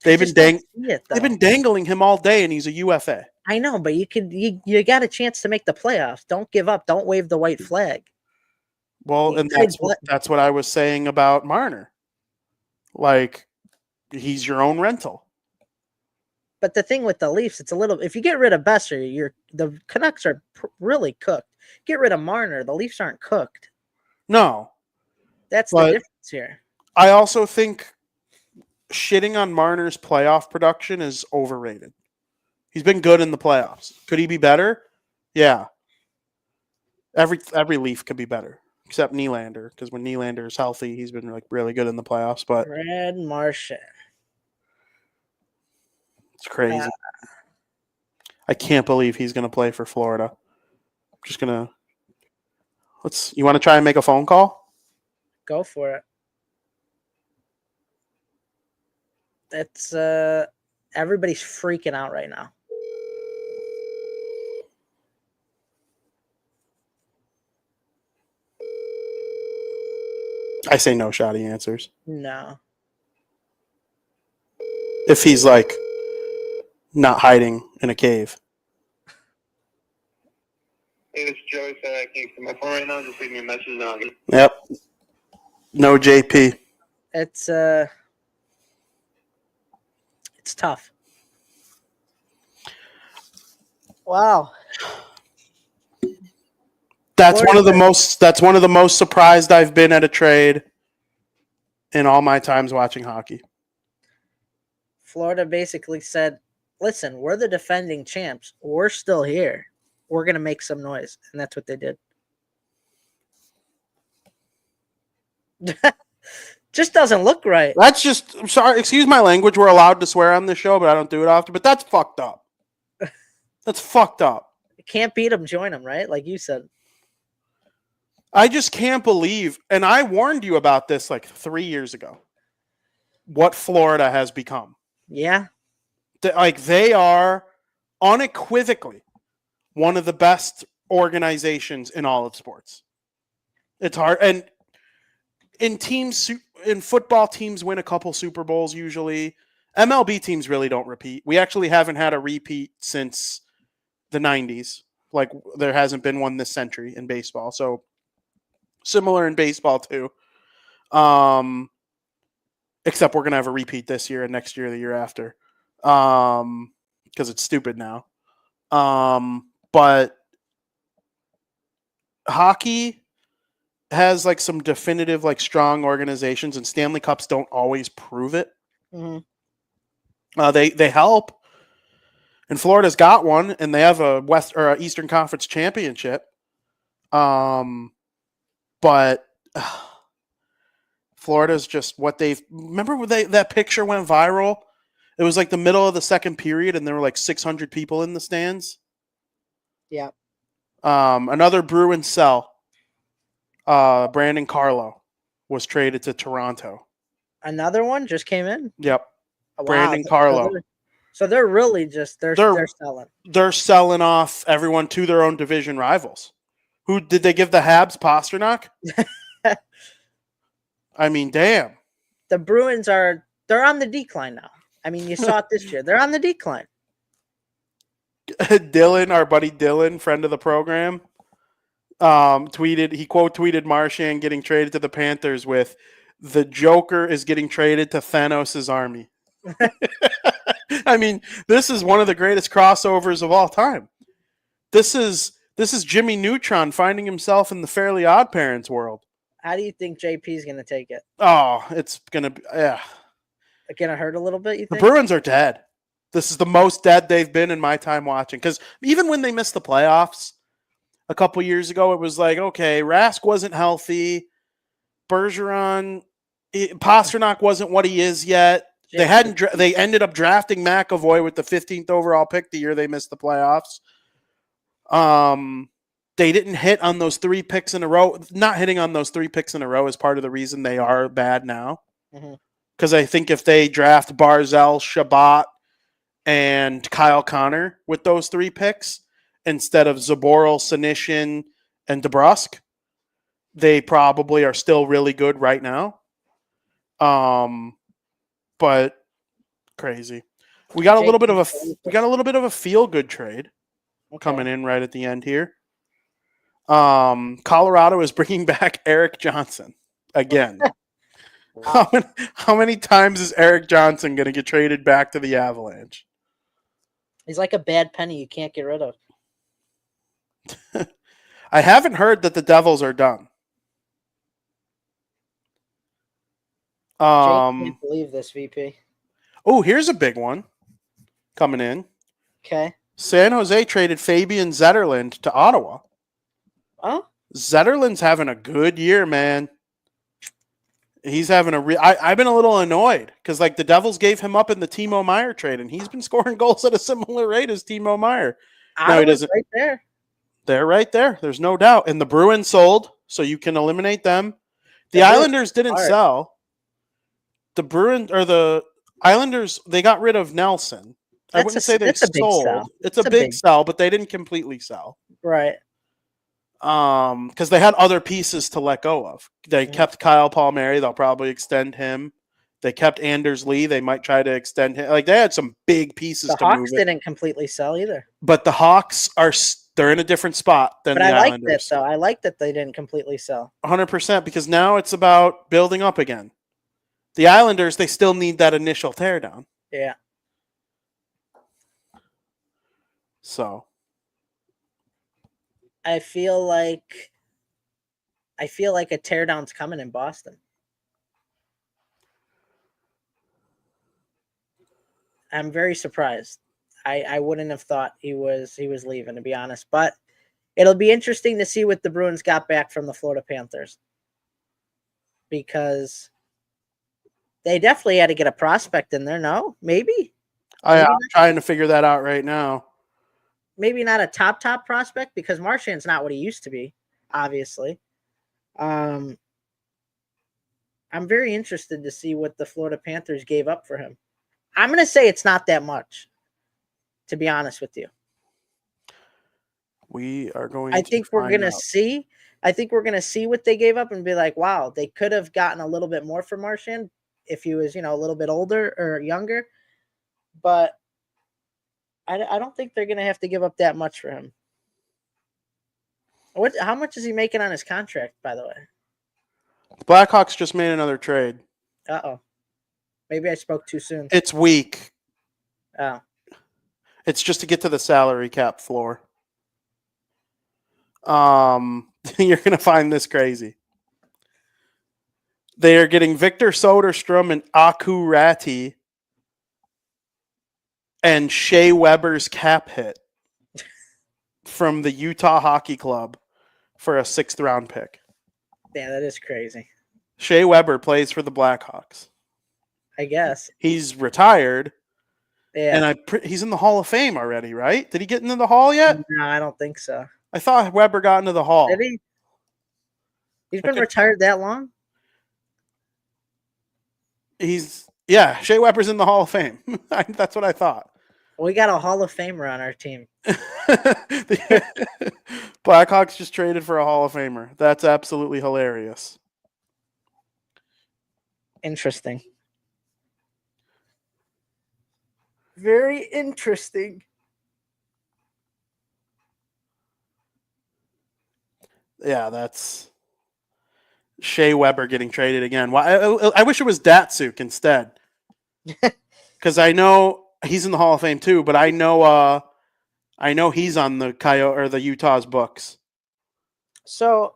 They've been dangling him all day, and he's a UFA. I know, but you got a chance to make the playoffs. Don't give up. Don't wave the white flag. Well, and that's what I was saying about Marner. Like, he's your own rental. But the thing with the Leafs, it's a little. If you get rid of Besser, the Canucks are really cooked. Get rid of Marner, the Leafs aren't cooked. No, that's the difference here. I also think shitting on Marner's playoff production is overrated. He's been good in the playoffs. Could he be better? Yeah. Every Leaf could be better, except Nylander, because when Nylander is healthy, he's been like really good in the playoffs. But Brad Marchand. It's crazy. I can't believe he's going to play for Florida. I'm just going to... You want to try and make a phone call? Go for it. It's... everybody's freaking out right now. I say no shot he answers. No. If he's like... not hiding in a cave. Hey, this is Joey. Said I can't get my phone right now. Just leave me a message now. Yep. No JP. It's tough. Wow. That's one of the most surprised I've been at a trade in all my times watching hockey. Florida basically said, listen, we're the defending champs. We're still here. We're going to make some noise. And that's what they did. Just doesn't look right. That's just, I'm sorry, excuse my language. We're allowed to swear on this show, but I don't do it often. But that's fucked up. That's fucked up. Can't beat them, join them, right? Like you said. I just can't believe, and I warned you about this like 3 years ago, what Florida has become. Yeah. Like, they are unequivocally one of the best organizations in all of sports. It's hard. And in football, teams win a couple Super Bowls usually. MLB teams really don't repeat. We actually haven't had a repeat since the 90s. Like, there hasn't been one this century in baseball. So, similar in baseball, too. Except we're going to have a repeat this year and next year, the year after. Because it's stupid now. But hockey has like some definitive, like strong organizations, and Stanley Cups don't always prove it. Mm-hmm. They help, and Florida's got one, and they have a West or a Eastern Conference championship. But Florida's just what they've. Remember when that picture went viral? It was like the middle of the second period, and there were like 600 people in the stands. Yeah. Another Bruin sell. Brandon Carlo was traded to Toronto. Another one just came in? Yep. Wow, Brandon Carlo. So they're really just they're selling. They're selling off everyone to their own division rivals. Who did they give the Habs Pasternak? I mean, damn. The Bruins they're on the decline now. I mean, you saw it this year. They're on the decline. Dylan, our buddy Dylan, friend of the program, he quote tweeted Marchand getting traded to the Panthers with, "The Joker is getting traded to Thanos' army." I mean, this is one of the greatest crossovers of all time. This is Jimmy Neutron finding himself in the Fairly Odd Parents world. How do you think JP is going to take it? Oh, it's gonna be Going to hurt a little bit. You The think? Bruins are dead. This is the most dead they've been in my time watching. Because even when they missed the playoffs a couple years ago, it was like, okay, Rask wasn't healthy. Bergeron, Pasternak wasn't what he is yet. They ended up drafting McAvoy with the 15th overall pick the year they missed the playoffs. They didn't hit on those 3 picks in a row. Not hitting on those 3 picks in a row is part of the reason they are bad now. Because I think if they draft Barzal, Shabbat, and Kyle Connor with those 3 picks instead of Zaboral, Senyshyn, and DeBrusk, they probably are still really good right now. But crazy. We got a little bit of a feel good trade coming in right at the end here. Colorado is bringing back Eric Johnson again. How many times is Eric Johnson going to get traded back to the Avalanche? He's like a bad penny you can't get rid of. I haven't heard that the Devils are done. Jake can't believe this, VP. Oh, here's a big one coming in. Okay. San Jose traded Fabian Zetterlund to Ottawa. Oh? Zetterlund's having a good year, man. He's having I've been a little annoyed because like the Devils gave him up in the Timo Meier trade, and he's been scoring goals at a similar rate as Timo Meier. No, he doesn't. Right there. They're right there. There's no doubt. And the Bruins sold, so you can eliminate them. The Islanders didn't sell. The Bruins or the Islanders, they got rid of Nelson. I wouldn't say they sold. It's a big sell, but they didn't completely sell. Right. Because they had other pieces to let go of. They kept Kyle Palmieri. They'll probably extend him. They kept Anders Lee. They might try to extend him. Like they had some big pieces to move. The Hawks didn't completely sell either. But the Hawks they're in a different spot than the Islanders. But I like that though. I like that they didn't completely sell. 100% because now it's about building up again. The Islanders, they still need that initial teardown. Yeah. So I feel like a teardown's coming in Boston. I'm very surprised. I wouldn't have thought he was leaving, to be honest. But it'll be interesting to see what the Bruins got back from the Florida Panthers. Because they definitely had to get a prospect in there, no? Maybe? I'm trying to figure that out right now. Maybe not a top prospect because Marchand's not what he used to be, obviously. I'm very interested to see what the Florida Panthers gave up for him. I'm going to say it's not that much, to be honest with you. We are going I think we're going to see. I think we're going to see what they gave up and be like, wow, they could have gotten a little bit more for Marchand if he was, a little bit older or younger. But I don't think they're going to have to give up that much for him. How much is he making on his contract, by the way? The Blackhawks just made another trade. Uh-oh. Maybe I spoke too soon. It's weak. Oh. It's just to get to the salary cap floor. You're going to find this crazy. They are getting Victor Soderstrom and Aku Ratti and Shea Weber's cap hit from the Utah Hockey Club for a 6th round pick. Yeah, that is crazy. Shea Weber plays for the Blackhawks. I guess. He's retired. Yeah. And he's in the Hall of Fame already, right? Did he get into the Hall yet? No, I don't think so. I thought Weber got into the Hall. Did he? He's been retired that long? Shea Weber's in the Hall of Fame. That's what I thought. We got a Hall of Famer on our team. Blackhawks just traded for a Hall of Famer. That's absolutely hilarious. Interesting. Very interesting. Yeah, that's Shea Weber getting traded again. I wish it was Datsuk instead. Because I know he's in the Hall of Fame too, but I know he's on the Coyote or the Utah's books. So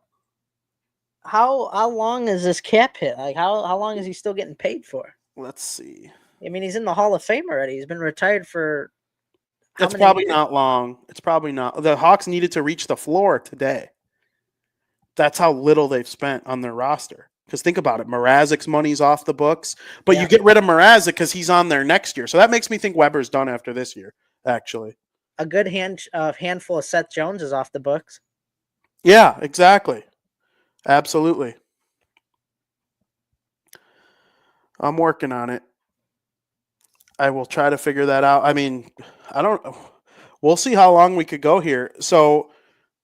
how long is this cap hit? Like how long is he still getting paid for? Let's see. I mean, he's in the Hall of Fame already. He's been retired for how It's many probably years? not long. It's probably not. The Hawks needed to reach the floor today. That's how little they've spent on their roster. Because think about it, Mrazek's money's off the books, but Yeah. you get rid of Mrazek because he's on there next year. So that makes me think Weber's done after this year, actually. A good handful of Seth Jones is off the books. Yeah, exactly. Absolutely. I'm working on it. I will try to figure that out. I mean, we'll see how long we could go here. So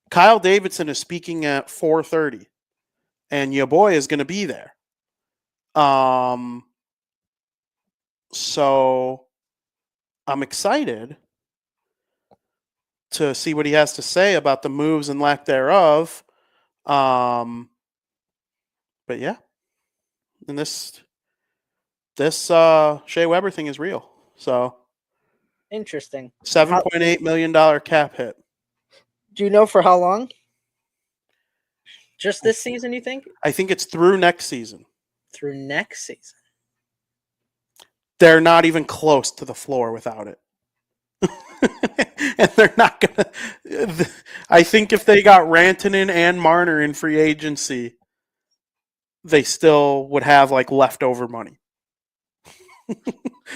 Kyle Davidson is speaking at 4:30, and your boy is going to be there. So I'm excited to see what he has to say about the moves and lack thereof. But yeah, and this Shea Weber thing is real. So Interesting. $7.8 million cap hit. Do you know for how long? Just this season, you think? I think it's through next season. Through next season. They're not even close to the floor without it. And they're not going to. I think if they got Rantanen and Marner in free agency, they still would have like leftover money.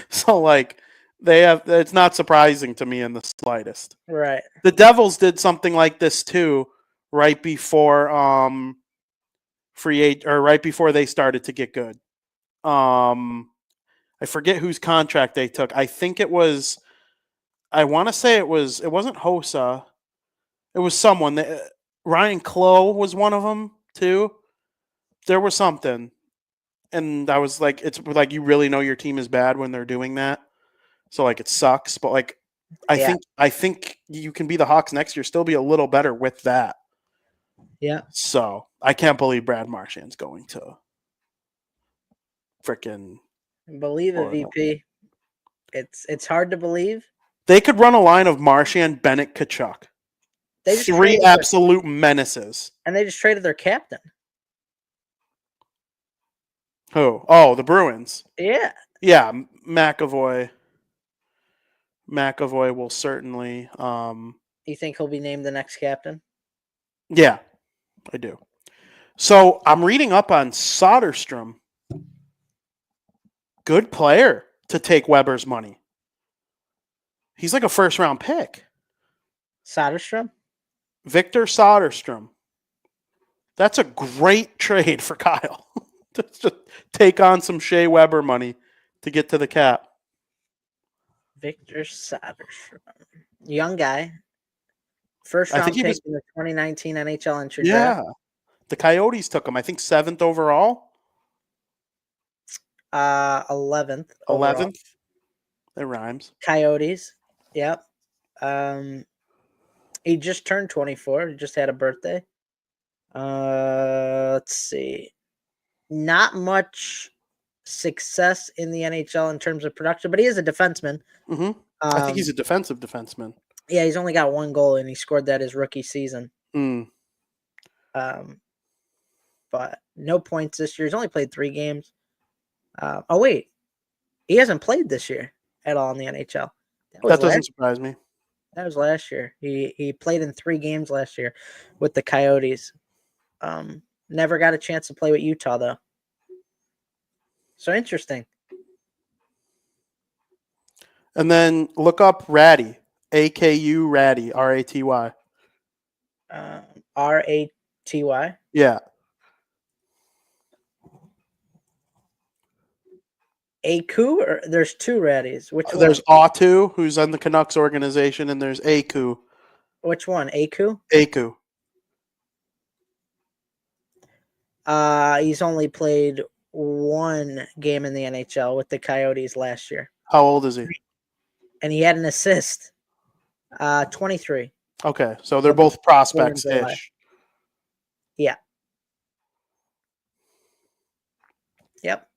So, like, it's not surprising to me in the slightest. Right. The Devils did something like this too, right before right before they started to get good. I forget whose contract they took. I think it was. I want to say it wasn't Hossa. It was someone that Ryan Clough was one of them too. There was something, and I was like, it's like you really know your team is bad when they're doing that. So like it sucks, but like I think you can be the Hawks next year, still be a little better with that. Yeah. So I can't believe Brad Marchand's going to freaking Believe it, VP. It's hard to believe. They could run a line of Marchand, Bennett, Kachuk. They just Three absolute menaces. And they just traded their captain. Who? Oh, the Bruins. Yeah. Yeah, McAvoy. McAvoy will certainly. You think he'll be named the next captain? Yeah, I do. So I'm reading up on Soderstrom. Good player to take Weber's money. He's like a first-round pick. Soderstrom? Victor Soderstrom. That's a great trade for Kyle. To just take on some Shea Weber money to get to the cap. Victor Soderstrom. Young guy. First round pick in the 2019 NHL entry draft. Yeah. The Coyotes took him, I think, 7th overall. 11th. 11th. It rhymes. Coyotes. Yep. He just turned 24. He just had a birthday. Let's see. Not much success in the NHL in terms of production, but he is a defenseman. Mm-hmm. I think he's a defensive defenseman. Yeah, he's only got one goal, and he scored that his rookie season. But no points this year. He's only played 3 games. Oh, wait. He hasn't played this year at all in the NHL. That doesn't surprise me. That was last year. He played in 3 games last year with the Coyotes. Never got a chance to play with Utah, though. So interesting. And then look up Ratty. AKU Ratty. R-A-T-Y. R-A-T-Y? Yeah. Aku, or there's two Raddies. Which one? There's Autu, who's on the Canucks organization, and there's Aku. Which one? Aku? Aku. He's only played one game in the NHL with the Coyotes last year. How old is he? And he had an assist. 23. Okay, so they're both prospects-ish. Yeah. Yep.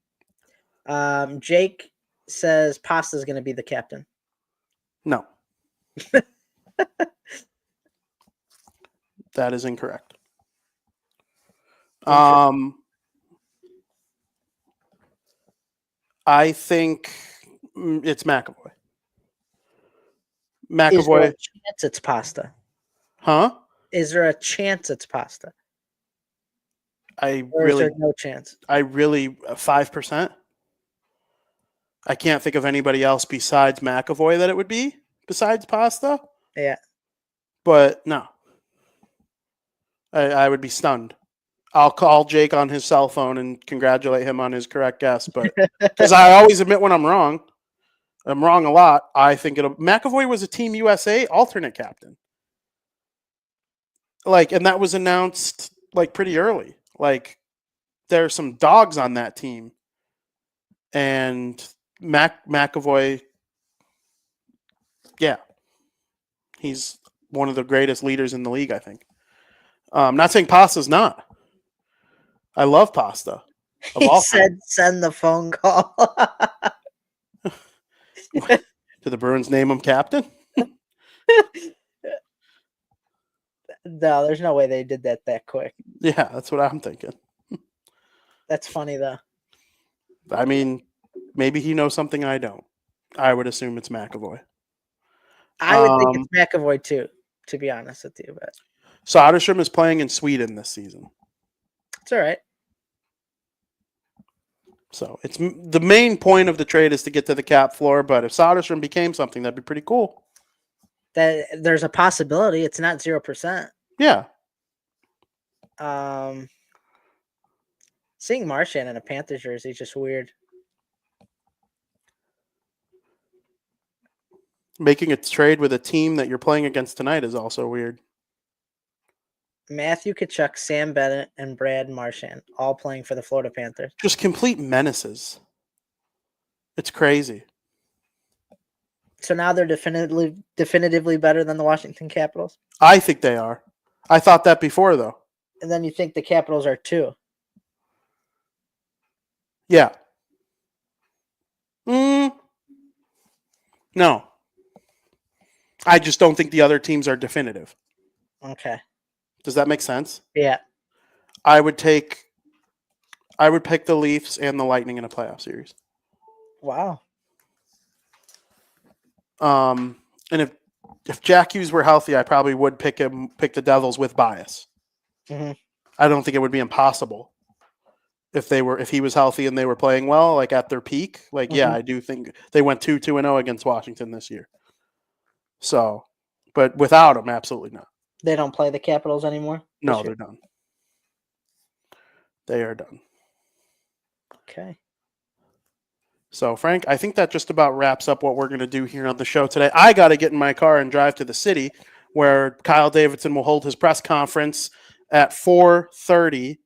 Jake says Pasta's going to be the captain. No. That is incorrect. I think it's McAvoy. Is there a chance it's Pasta? Huh? Is there a chance it's Pasta? Or is there no chance? 5%. I can't think of anybody else besides McAvoy that it would be, besides Pasta. Yeah. But no. I would be stunned. I'll call Jake on his cell phone and congratulate him on his correct guess. But because I always admit when I'm wrong. I'm wrong a lot. I think McAvoy was a Team USA alternate captain. And that was announced pretty early. There's some dogs on that team. And McAvoy, yeah. He's one of the greatest leaders in the league, I think. I'm not saying Pasta's not. I love Pasta. He said send the phone call. Did the Bruins name him captain? No, there's no way they did that quick. Yeah, that's what I'm thinking. That's funny, though. I mean, maybe he knows something I don't. I would assume it's McAvoy. I would think it's McAvoy, too, to be honest with you. But Soderstrom is playing in Sweden this season. It's all right. So it's the main point of the trade is to get to the cap floor, but if Soderstrom became something, that'd be pretty cool. That there's a possibility. It's not 0%. Yeah. Seeing Marchand in a Panthers jersey is just weird. Making a trade with a team that you're playing against tonight is also weird. Matthew Tkachuk, Sam Bennett, and Brad Marchand all playing for the Florida Panthers. Just complete menaces. It's crazy. So now they're definitively better than the Washington Capitals? I think they are. I thought that before, though. And then you think the Capitals are too? Yeah. No. I just don't think the other teams are definitive. Okay. Does that make sense? Yeah. I would pick the Leafs and the Lightning in a playoff series. Wow. And if Jack Hughes were healthy, I probably would pick the Devils with bias. Mm-hmm. I don't think it would be impossible if he was healthy and they were playing well, at their peak. Yeah, I do think they went 2-0 against Washington this year. So, but without him, absolutely not. They don't play the Capitals anymore? No, they're done. They are done. Okay. So, Frank, I think that just about wraps up what we're going to do here on the show today. I got to get in my car and drive to the city where Kyle Davidson will hold his press conference at 4:30.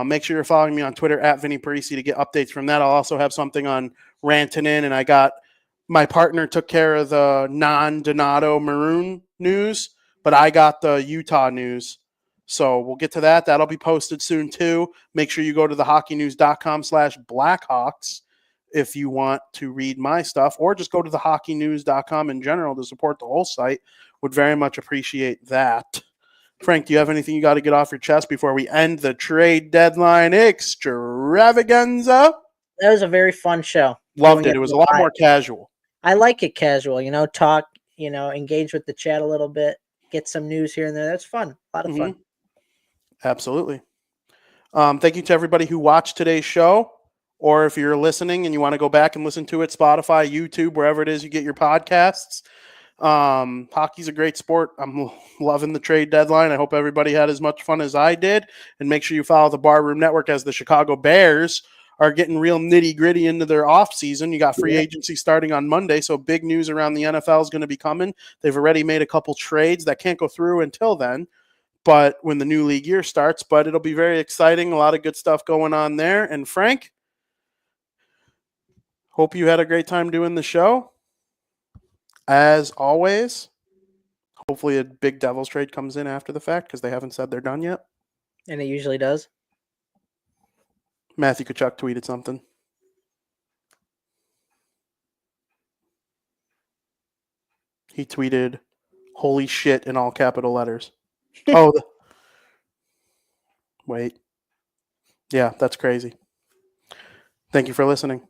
Make sure you're following me on Twitter at Vinnie Parisi to get updates from that. I'll also have something on Rantin' In, and I got my partner took care of the non-Donato Maroon news, but I got the Utah news. So we'll get to that. That'll be posted soon too. Make sure you go to thehockeynews.com/Blackhawks if you want to read my stuff, or just go to thehockeynews.com in general to support the whole site. Would very much appreciate that. Frank, do you have anything you got to get off your chest before we end the trade deadline extravaganza? That was a very fun show. Loved it. It was a lot more casual. I like it casual, talk, engage with the chat a little bit, get some news here and there. That's fun. A lot of fun. Absolutely. Thank you to everybody who watched today's show, or if you're listening and you want to go back and listen to it, Spotify, YouTube, wherever it is you get your podcasts. Hockey's a great sport. I'm loving the trade deadline. I hope everybody had as much fun as I did, and make sure you follow the Barroom Network as the Chicago Bears are getting real nitty gritty into their off season. You got free agency starting on Monday, so big news around the NFL is going to be coming. They've already made a couple trades that can't go through until then, but when the new league year starts, but it'll be very exciting. A lot of good stuff going on there. And Frank, hope you had a great time doing the show. As always, hopefully a big Devils trade comes in after the fact because they haven't said they're done yet. And it usually does. Matthew Tkachuk tweeted something. He tweeted, "Holy shit," in all capital letters. Wait. Yeah, that's crazy. Thank you for listening.